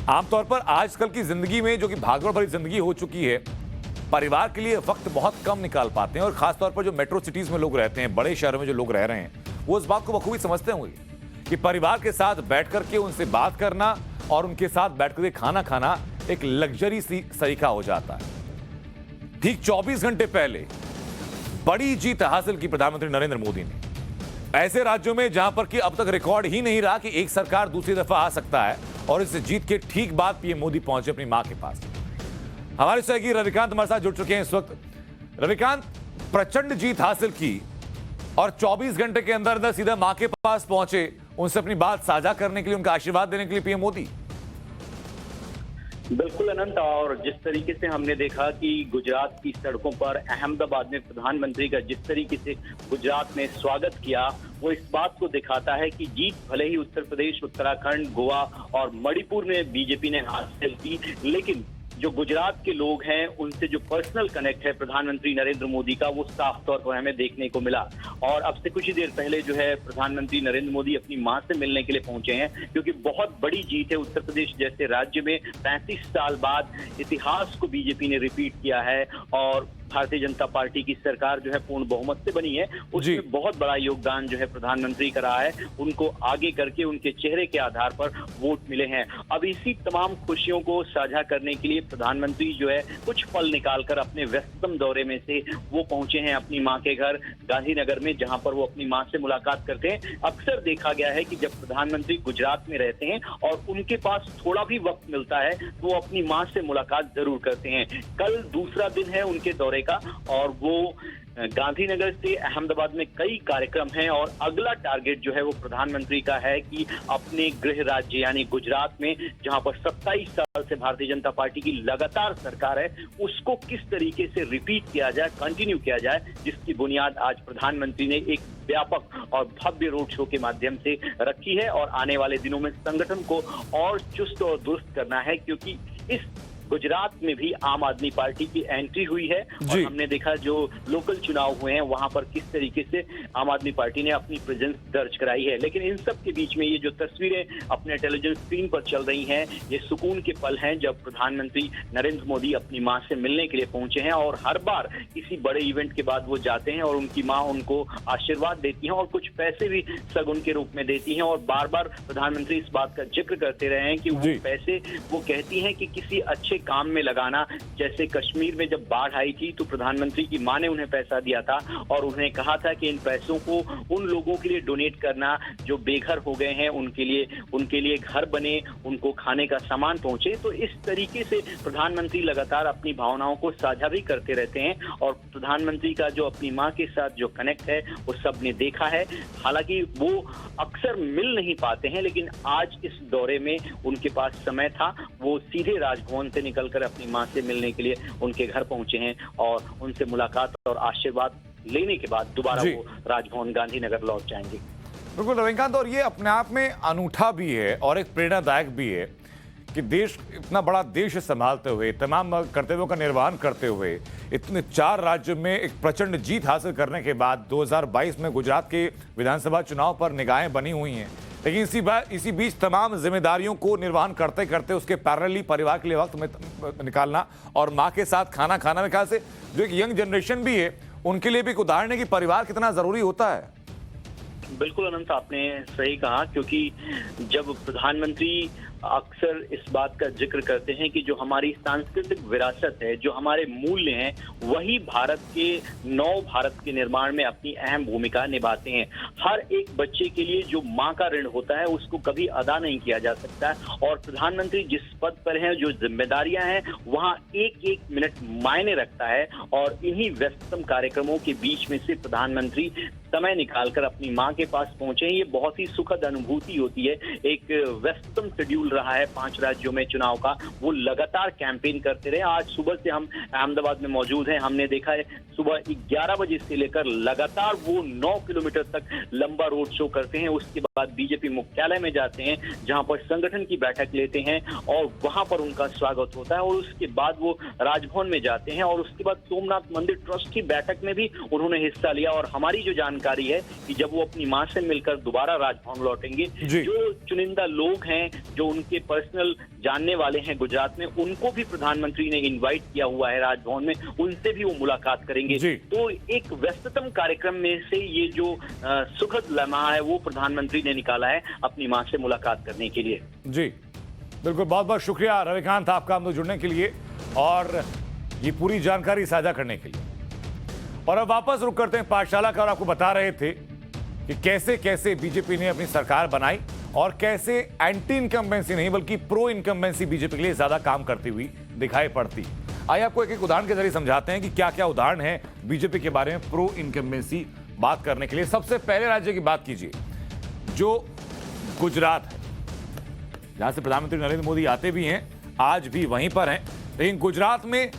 आमतौर पर आजकल की जिंदगी में, जो कि भागदौड़ भरी जिंदगी हो चुकी है, परिवार के लिए वक्त बहुत कम निकाल पाते हैं। और खासतौर पर जो मेट्रो सिटीज में लोग रहते हैं, बड़े शहरों में जो लोग रह रहे हैं, वो इस बात को बखूबी समझते होंगे कि परिवार के साथ बैठ करके उनसे बात करना और उनके साथ बैठ करके खाना खाना एक लग्जरी सी तरीका हो जाता है। ठीक 24 घंटे पहले बड़ी जीत हासिल की प्रधानमंत्री नरेंद्र मोदी ने ऐसे राज्यों में जहां पर कि अब तक रिकॉर्ड ही नहीं रहा कि एक सरकार दूसरी दफा आ सकता है। और इस जीत के ठीक बाद पीएम मोदी पहुंचे अपनी मां के पास। हमारे सहयोगी रविकांत हमारे साथ जुड़ चुके हैं इस वक्त। रविकांत, प्रचंड जीत हासिल की और 24 घंटे के अंदर अंदर सीधा मां के पास पहुंचे, उनसे अपनी बात साझा करने के लिए, उनका आशीर्वाद देने के लिए पीएम मोदी। बिल्कुल अनंत, और जिस तरीके से हमने देखा कि गुजरात की सड़कों पर अहमदाबाद में प्रधानमंत्री का जिस तरीके से गुजरात में स्वागत किया, वो इस बात को दिखाता है कि जीत भले ही उत्तर प्रदेश, उत्तराखंड, गोवा और मणिपुर में बीजेपी ने हासिल की, लेकिन जो गुजरात के लोग हैं उनसे जो पर्सनल कनेक्ट है प्रधानमंत्री नरेंद्र मोदी का, वो साफ तौर पर हमें देखने को मिला। और अब से कुछ ही देर पहले जो है प्रधानमंत्री नरेंद्र मोदी अपनी मां से मिलने के लिए पहुंचे हैं, क्योंकि बहुत बड़ी जीत है। उत्तर प्रदेश जैसे राज्य में 35 साल बाद इतिहास को बीजेपी ने रिपीट किया है और भारतीय जनता पार्टी की सरकार जो है पूर्ण बहुमत से बनी है। उसमें बहुत बड़ा योगदान जो है प्रधानमंत्री का रहा है। उनको आगे करके उनके चेहरे के आधार पर वोट मिले हैं। अब इसी तमाम खुशियों को साझा करने के लिए प्रधानमंत्री जो है कुछ पल निकालकर अपने व्यस्ततम दौरे में से वो पहुंचे हैं अपनी मां के घर गांधीनगर में, जहां पर वो अपनी मां से मुलाकात करते हैं। अक्सर देखा गया है कि जब प्रधानमंत्री गुजरात में रहते हैं और उनके पास थोड़ा भी वक्त मिलता है तो वो अपनी मां से मुलाकात जरूर करते हैं। कल दूसरा दिन है उनके दौरे का और वो गांधीनगर से अहमदाबाद में कई कार्यक्रम हैं और अगला टारगेट जो है वो प्रधानमंत्री का है कि अपने गृह राज्य यानी गुजरात में, जहां पर 27 साल से भारतीय जनता पार्टी की लगातार सरकार है, उसको किस तरीके से रिपीट किया जाए, कंटिन्यू किया जाए, जिसकी बुनियाद आज प्रधानमंत्री ने एक व्यापक और भव्य रोड शो के माध्यम से रखी है। और आने वाले दिनों में संगठन को और चुस्त और दुरुस्त करना है, क्योंकि इस गुजरात में भी आम आदमी पार्टी की एंट्री हुई है और जी। हमने देखा जो लोकल चुनाव हुए हैं वहां पर किस तरीके से आम आदमी पार्टी ने अपनी प्रेजेंस दर्ज कराई है। लेकिन इन सब के बीच में ये जो तस्वीरें अपने टेलीविजन स्क्रीन पर चल रही हैं, ये सुकून के पल हैं जब प्रधानमंत्री नरेंद्र मोदी अपनी मां से मिलने के लिए पहुंचे हैं। और हर बार किसी बड़े इवेंट के बाद वो जाते हैं और उनकी मां उनको आशीर्वाद देती हैं और कुछ पैसे भी सगुन के रूप में देती हैं। और बार बार प्रधानमंत्री इस बात का जिक्र करते रहे हैं कि वो पैसे वो कहती हैं कि किसी अच्छे काम में लगाना। जैसे कश्मीर में जब बाढ़ आई थी तो प्रधानमंत्री की मां ने उन्हें पैसा दिया था और उन्हें कहा था कि इन पैसों को उन लोगों के लिए डोनेट करना जो बेघर हो गए हैं, उनके लिए घर बने, उनको खाने का सामान पहुंचे। तो इस तरीके से प्रधानमंत्री लगातार अपनी भावनाओं को साझा भी करते रहते हैं और प्रधानमंत्री का जो अपनी मां के साथ जो कनेक्ट है वो सबने देखा है। हालांकि वो अक्सर मिल नहीं पाते हैं, लेकिन आज इस दौरे में उनके पास समय था। वो सीधे राजभवन से निकलकर अपनी मां से मिलने के लिए उनके घर पहुंचे हैं और उनसे मुलाकात और आशीर्वाद लेने के बाद दोबारा वो राजभवन गांधीनगर लौट जाएंगे। बिल्कुल रविकांत, और ये अपने आप में अनूठा भी है और एक प्रेरणादायक भी है कि देश, इतना बड़ा देश संभालते हुए, तमाम कर्तव्यों का निर्वहन करते हुए, इतने 4 राज्यों में एक प्रचंड जीत हासिल करने के बाद 2022 में गुजरात के विधानसभा चुनाव पर निगाहें बनी हुई हैं। लेकिन इसी बीच तमाम जिम्मेदारियों को निर्वहन करते करते उसके पैरेलली परिवार के लिए वक्त में निकालना और माँ के साथ खाना खाना, में ख्याल से जो एक यंग जनरेशन भी है उनके लिए भी एक उदाहरण है कि परिवार कितना जरूरी होता है। बिल्कुल अनंत, आपने सही कहा, क्योंकि जब प्रधानमंत्री अक्सर इस बात का जिक्र करते हैं कि जो हमारी सांस्कृतिक विरासत है, जो हमारे मूल्य हैं, वही भारत के नव भारत के निर्माण में अपनी अहम भूमिका निभाते हैं। हर एक बच्चे के लिए जो माँ का ऋण होता है उसको कभी अदा नहीं किया जा सकता। और प्रधानमंत्री जिस पद पर हैं, जो जिम्मेदारियां हैं, वहाँ एक एक मिनट मायने रखता है। और इन्हीं व्यस्ततम कार्यक्रमों के बीच में से प्रधानमंत्री समय निकालकर अपनी मां के पास पहुंचे हैं। ये बहुत ही सुखद अनुभूति होती है। एक व्यस्ततम शेड्यूल रहा है 5 राज्यों में चुनाव का, वो लगातार कैंपेन करते रहे। आज सुबह से हम अहमदाबाद में मौजूद हैं, हमने देखा है सुबह 11 बजे से लेकर लगातार वो 9 किलोमीटर तक लंबा रोड शो करते हैं। उसके बाद बीजेपी मुख्यालय में जाते हैं जहां पर संगठन की बैठक लेते हैं और वहां पर उनका स्वागत होता है। और उसके बाद वो राजभवन में जाते हैं और उसके बाद सोमनाथ मंदिर ट्रस्ट की बैठक में भी उन्होंने हिस्सा लिया। और हमारी जो जानकारी है कि जब वो अपनी मां से मिलकर दोबारा राजभवन लौटेंगे, जो चुनिंदा लोग हैं, जो उनके पर्सनल जानने वाले हैं गुजरात में, उनको भी प्रधानमंत्री ने इनवाइट किया हुआ है राजभवन में, उनसे भी वो मुलाकात करेंगे। तो एक व्यस्ततम कार्यक्रम में से ये जो सुखद लम्हा है वो प्रधानमंत्री ने निकाला है अपनी मां से मुलाकात करने के लिए। जी बिल्कुल, बहुत बहुत शुक्रिया रविकांत आपका हमसे जुड़ने के लिए और ये पूरी जानकारी साझा करने के लिए। और अब वापस रुक करते हैं पाठशाला का, और आपको बता रहे थे कि कैसे कैसे बीजेपी ने अपनी सरकार बनाई और कैसे एंटी इनकम्बेंसी नहीं बल्कि प्रो इनकम्बेंसी बीजेपी के लिए ज्यादा काम करती हुई दिखाई पड़ती। आइए आपको एक एक उदाहरण के जरिए समझाते हैं कि क्या क्या उदाहरण है बीजेपी के बारे में प्रो इनकम्बेंसी बात करने के लिए। सबसे पहले राज्य की बात कीजिए जो गुजरात है, जहां से प्रधानमंत्री नरेंद्र मोदी आते भी हैं, आज भी वहीं पर हैं। लेकिन गुजरात में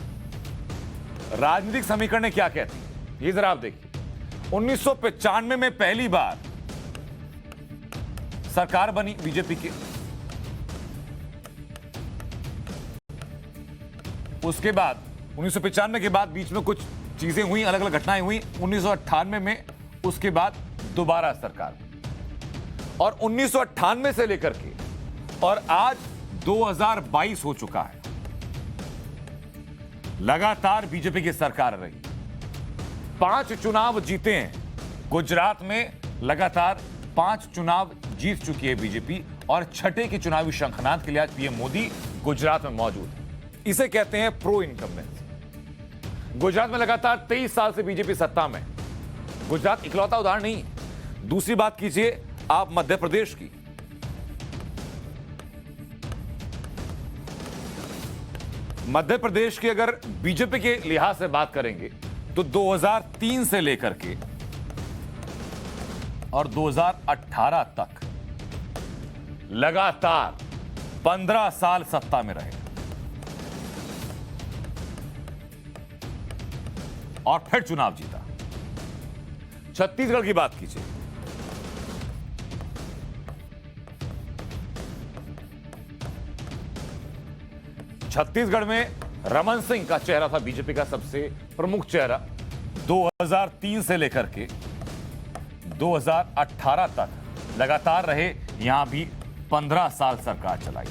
राजनीतिक समीकरण क्या कहती है ये जरा आप देखिए। 1995 में पहली बार सरकार बनी बीजेपी की, उसके बाद 1995 के बाद बीच में कुछ चीजें हुई, अलग अलग घटनाएं हुई। 1998 में उसके बाद दोबारा सरकार, और 1998 से लेकर के और आज 2022 हो चुका है, लगातार बीजेपी की सरकार रही। 5 चुनाव जीते हैं गुजरात में, लगातार 5 चुनाव जीत चुकी है बीजेपी और छठे की चुनावी शंखनाद के लिए आज पीएम मोदी गुजरात में मौजूद है। इसे कहते हैं प्रो इनकम्बेंसी। गुजरात में लगातार 23 साल से बीजेपी सत्ता में। गुजरात इकलौता उदाहरण नहीं। दूसरी बात कीजिए आप मध्य प्रदेश की। मध्य प्रदेश की अगर बीजेपी के लिहाज से बात करेंगे तो 2003 से लेकर के और 2018 तक लगातार 15 साल सत्ता में रहे और फिर चुनाव जीता। छत्तीसगढ़ की बात कीजिए, छत्तीसगढ़ में रमन सिंह का चेहरा था बीजेपी का सबसे प्रमुख चेहरा। 2003 से लेकर के 2018 तक लगातार रहे, यहां भी 15 साल सरकार चलाई।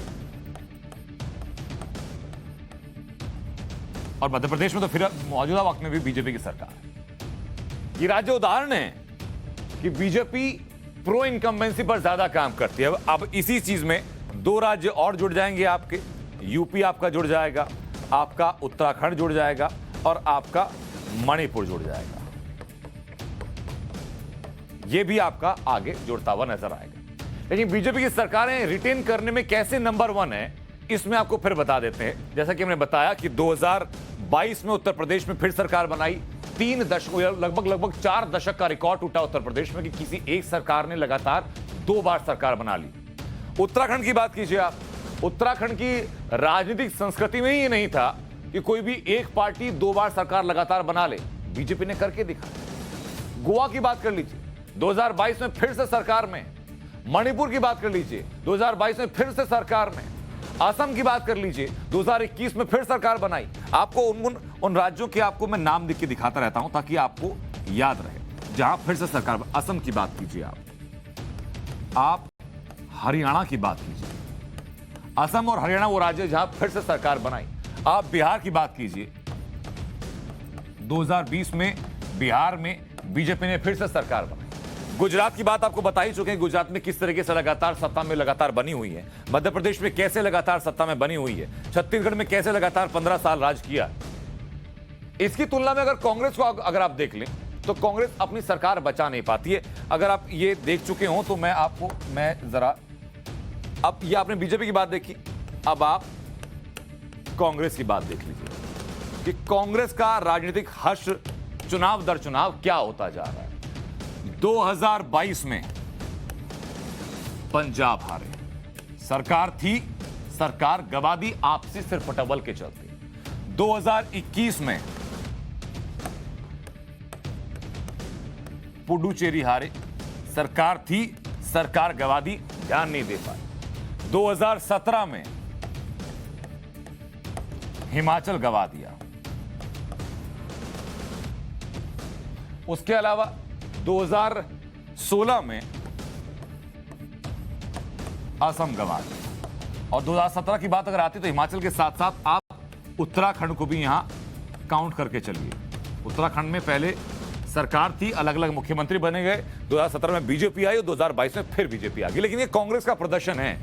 और मध्य प्रदेश में तो फिर मौजूदा वक्त में भी बीजेपी की सरकार है। ये राज्य उदाहरण है कि बीजेपी प्रो इनकम्बेंसी पर ज्यादा काम करती है। अब इसी चीज में दो राज्य और जुड़ जाएंगे आपके, यूपी आपका जुड़ जाएगा, आपका उत्तराखंड जुड़ जाएगा और आपका मणिपुर जुड़ जाएगा। यह भी आपका आगे जुड़ता हुआ नजर आएगा। लेकिन बीजेपी की सरकारें रिटेन करने में कैसे नंबर 1 है, इसमें आपको फिर बता देते हैं। जैसा कि हमने बताया कि 2022 में उत्तर प्रदेश में फिर सरकार बनाई। 3 दशक, लगभग 4 दशक का रिकॉर्ड टूटा उत्तर प्रदेश में कि किसी एक सरकार ने लगातार 2 बार सरकार बना ली। उत्तराखंड की बात कीजिए आप, उत्तराखंड की राजनीतिक संस्कृति में ही नहीं था कि कोई भी एक पार्टी 2 बार सरकार लगातार बना ले। बीजेपी ने करके दिखा। गोवा की बात कर लीजिए, 2022 में फिर से सरकार में। मणिपुर की बात कर लीजिए, 2022 में फिर से सरकार में। असम की बात कर लीजिए, 2021 में फिर सरकार बनाई। आपको उन राज्यों के आपको मैं नाम लिख के दिखाता रहता हूं ताकि आपको याद रहे जहां फिर से सरकार। असम की बात कीजिए आप हरियाणा की बात कीजिए। असम और हरियाणा वो राज्य जहां फिर से सरकार बनाई। आप बिहार की बात कीजिए, 2020 में बिहार में बीजेपी ने फिर से सरकार बनाई। गुजरात की बात आपको बता ही चुके हैं, गुजरात में किस तरीके से लगातार सत्ता में लगातार बनी हुई है। मध्य प्रदेश में कैसे लगातार सत्ता में बनी हुई है। छत्तीसगढ़ में कैसे लगातार 15 साल राज किया। इसकी तुलना में अगर कांग्रेस को अगर आप देख लें तो कांग्रेस अपनी सरकार बचा नहीं पाती है। अगर आप ये देख चुके हो तो मैं जरा, अब ये आपने बीजेपी की बात देखी, अब आप कांग्रेस की बात देख लीजिए कि कांग्रेस का राजनीतिक हर्ष चुनाव दर चुनाव क्या होता जा रहा है। 2022 में पंजाब हारे, सरकार थी, सरकार गवा दी आपसी सिरफटबल के चलते। 2021 में पुडुचेरी हारे, सरकार थी, सरकार गवा दी, ध्यान नहीं दे पाए। 2017 में हिमाचल गवा दिया। उसके अलावा 2016 में असम गवा दिया। और 2017 की बात अगर आती तो हिमाचल के साथ साथ आप उत्तराखंड को भी यहां काउंट करके चलिए। उत्तराखंड में पहले सरकार थी, अलग अलग मुख्यमंत्री बने गए। 2017 में बीजेपी आई और 2022 में फिर बीजेपी आ गई। लेकिन ये कांग्रेस का प्रदर्शन है।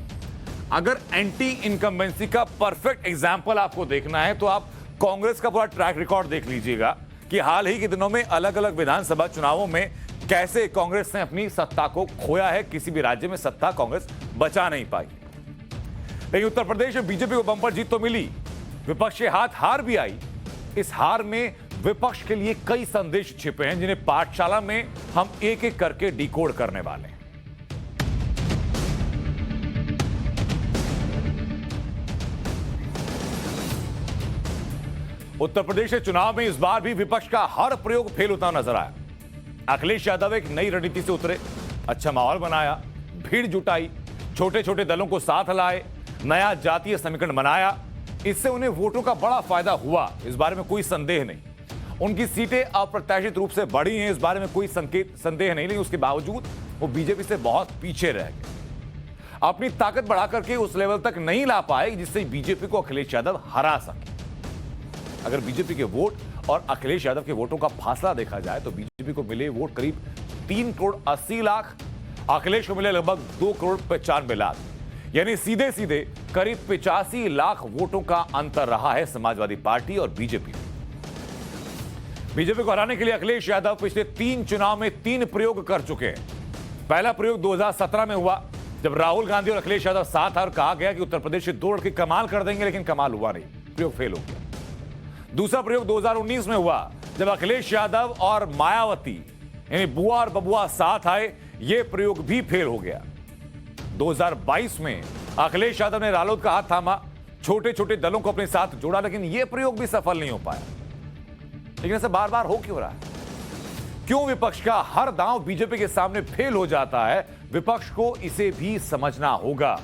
अगर एंटी इनकम्बेंसी का परफेक्ट एग्जाम्पल आपको देखना है तो आप कांग्रेस का पूरा ट्रैक रिकॉर्ड देख लीजिएगा कि हाल ही के दिनों में अलग अलग विधानसभा चुनावों में कैसे कांग्रेस ने अपनी सत्ता को खोया है। किसी भी राज्य में सत्ता कांग्रेस बचा नहीं पाई। लेकिन उत्तर प्रदेश में बीजेपी को बंपर जीत तो मिली, विपक्ष के हाथ हार भी आई। इस हार में विपक्ष के लिए कई संदेश छिपे हैं जिन्हें पाठशाला में हम एक एक करके डिकोड करने वाले हैं। उत्तर प्रदेश के चुनाव में इस बार भी विपक्ष का हर प्रयोग फेल होता नजर आया। अखिलेश यादव एक नई रणनीति से उतरे, अच्छा माहौल बनाया, भीड़ जुटाई, छोटे छोटे दलों को साथ लाए, नया जातीय समीकरण बनाया। इससे उन्हें वोटों का बड़ा फायदा हुआ, इस बारे में कोई संदेह नहीं। उनकी सीटें अप्रत्याशित रूप से बढ़ी हैं, इस बारे में कोई संदेह नहीं। लेकिन उसके बावजूद वो बीजेपी से बहुत पीछे रह गए। अपनी ताकत बढ़ा करके उस लेवल तक नहीं ला पाए जिससे बीजेपी को अखिलेश यादव हरा सके। अगर बीजेपी के वोट और अखिलेश यादव के वोटों का फासला देखा जाए तो बीजेपी को मिले वोट करीब 3 करोड़ 80 लाख, अखिलेश को मिले लगभग 2 करोड़ 95 लाख, यानी सीधे सीधे करीब 85 लाख वोटों का अंतर रहा है समाजवादी पार्टी और बीजेपी। बीजेपी को हराने के लिए अखिलेश यादव पिछले 3 चुनाव में 3 प्रयोग कर चुके हैं। पहला प्रयोग 2017 में हुआ जब राहुल गांधी और अखिलेश यादव साथ और कहा गया कि उत्तर प्रदेश से दौड़ के कमाल कर देंगे, लेकिन कमाल हुआ नहीं, प्रयोग फेल हो गया। दूसरा प्रयोग 2019 में हुआ जब अखिलेश यादव और मायावती यानी बुआ और बबुआ साथ आए, यह प्रयोग भी फेल हो गया। 2022 में अखिलेश यादव ने रालोद का हाथ थामा, छोटे छोटे दलों को अपने साथ जोड़ा, लेकिन यह प्रयोग भी सफल नहीं हो पाया। लेकिन ऐसा बार बार हो क्यों रहा है? क्यों विपक्ष का हर दांव बीजेपी के सामने फेल हो जाता है? विपक्ष को इसे भी समझना होगा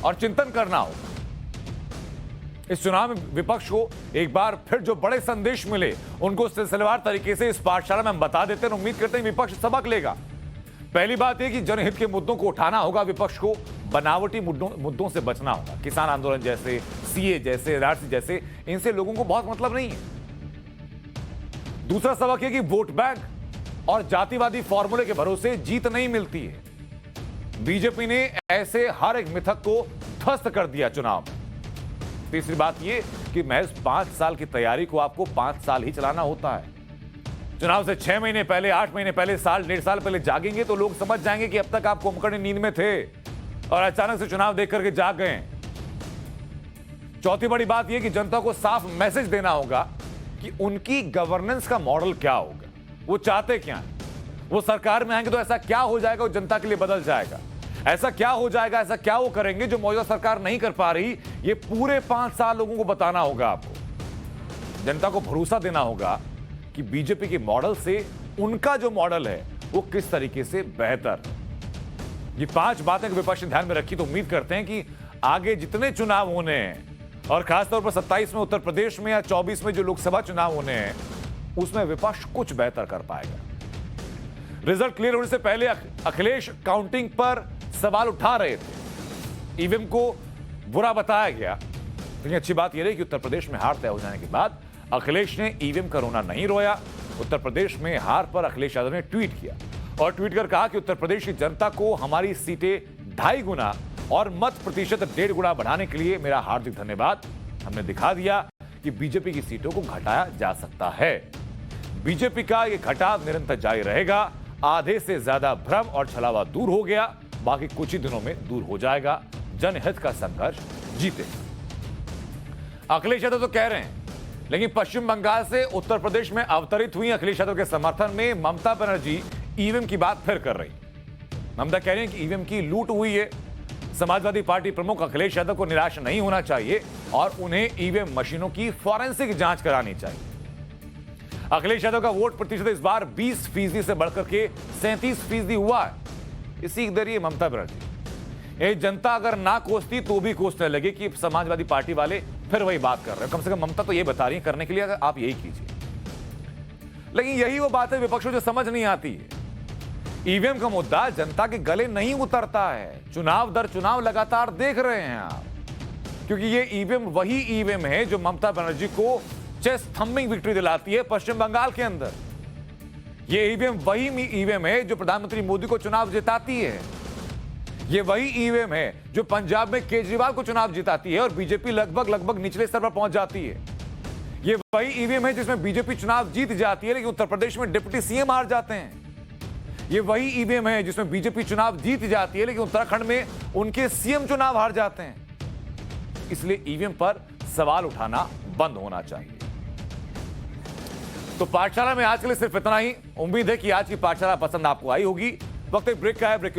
और चिंतन करना होगा। इस चुनाव में विपक्ष को एक बार फिर जो बड़े संदेश मिले उनको सिलसिलेवार तरीके से इस पाठशाला में हम बता देते हैं। उम्मीद करते हैं विपक्ष सबक लेगा। पहली बात यह कि जनहित के मुद्दों को उठाना होगा, विपक्ष को बनावटी मुद्दों से बचना होगा। किसान आंदोलन जैसे, सीए जैसे, एनआरसी जैसे, इनसे लोगों को बहुत मतलब नहीं है। दूसरा सबक यह कि वोट बैंक और जातिवादी फॉर्मूले के भरोसे जीत नहीं मिलती है। बीजेपी ने ऐसे हर एक मिथक को ध्वस्त कर दिया चुनाव में। तीसरी बात यह कि महज 5 साल की तैयारी को आपको 5 साल ही चलाना होता है। चुनाव से 6 महीने पहले, 8 महीने पहले, साल, 1.5 साल पहले जागेंगे तो लोग समझ जाएंगे कि अब तक आप कुंभकर्ण नींद में थे और अचानक से चुनाव देख करके जाग गए। चौथी बड़ी बात यह कि जनता को साफ मैसेज देना होगा कि उनकी गवर्नेंस का मॉडल क्या होगा, वो चाहते क्या है। वो सरकार में आएंगे तो ऐसा क्या हो जाएगा वो जनता के लिए बदल जाएगा, ऐसा क्या हो जाएगा, ऐसा क्या वो करेंगे जो मौजूदा सरकार नहीं कर पा रही। ये पूरे 5 साल लोगों को बताना होगा। आपको जनता को भरोसा देना होगा कि बीजेपी के मॉडल से उनका जो मॉडल है वो किस तरीके से बेहतर। ये 5 बातें विपक्ष ने ध्यान में रखी तो उम्मीद करते हैं कि आगे जितने चुनाव होने हैं और खासतौर पर 27 में उत्तर प्रदेश में या 24 में जो लोकसभा चुनाव होने हैं उसमें विपक्ष कुछ बेहतर कर पाएगा। रिजल्ट क्लियर होने से पहले अखिलेश काउंटिंग पर सवाल उठा रहे थे। ईवीएम को बुरा बताया गया, लेकिन अच्छी बात यह रही कि उत्तर प्रदेश में हार तय हो जाने के बाद अखिलेश ने ईवीएम का रोना नहीं रोया। उत्तर प्रदेश में हार पर अखिलेश यादव ने ट्वीट किया और ट्वीट कर कहा कि उत्तर प्रदेश की जनता को हमारी सीटें 2.5 गुना और मत प्रतिशत 1.5 गुना बढ़ाने के लिए मेरा हार्दिक धन्यवाद। हमने दिखा दिया कि बीजेपी की सीटों को घटाया जा सकता है। बीजेपी का यह घटाव निरंतर जारी रहेगा। आधे से ज्यादा भ्रम और छलावा दूर हो गया, बाकी कुछ ही दिनों में दूर हो जाएगा। जनहित का संघर्ष जीतेगा। अखिलेश यादव तो कह रहे हैं, लेकिन पश्चिम बंगाल से उत्तर प्रदेश में अवतरित हुई अखिलेश यादव के समर्थन में ममता बनर्जी ईवीएम की बात फिर कर रही। ममता कह रही हैं कि ईवीएम की लूट हुई है। समाजवादी पार्टी प्रमुख अखिलेश यादव को निराश नहीं होना चाहिए और उन्हें ईवीएम मशीनों की फॉरेंसिक जांच करानी चाहिए। अखिलेश यादव का वोट प्रतिशत इस बार 20% से बढ़कर के 37% हुआ है। इसी जरिए ममता बनर्जी, ये जनता अगर ना कोसती तो भी कोसने लगे कि समाजवादी पार्टी वाले फिर वही बात कर रहे हैं। कम से कम ममता तो ये बता रही है करने के लिए अगर आप यही कीजिए। लेकिन यही वो बात है विपक्ष को जो समझ नहीं आती है। ईवीएम का मुद्दा जनता के गले नहीं उतरता है। चुनाव दर चुनाव लगातार देख रहे हैं आप, क्योंकि ये ईवीएम वही ईवीएम है जो ममता बनर्जी को चेस्ट थंबिंग विक्ट्री दिलाती है पश्चिम बंगाल के अंदर। ये ईवीएम वही ईवीएम है जो प्रधानमंत्री मोदी को चुनाव जिताती है। ये वही ईवीएम है जो पंजाब में केजरीवाल को चुनाव जिताती है और बीजेपी लगभग निचले स्तर पर पहुंच जाती है। ये वही ईवीएम है जिसमें बीजेपी चुनाव जीत जाती है लेकिन उत्तर प्रदेश में डिप्टी सीएम हार जाते हैं। ये वही ईवीएम है जिसमें बीजेपी चुनाव जीत जाती है लेकिन उत्तराखंड में उनके सीएम चुनाव हार जाते हैं। इसलिए ईवीएम पर सवाल उठाना बंद होना चाहिए। तो पाठशाला में आज के लिए सिर्फ इतना ही। उम्मीद है कि आज की पाठशाला पसंद आपको आई होगी। वक्त एक ब्रेक का है। ब्रेक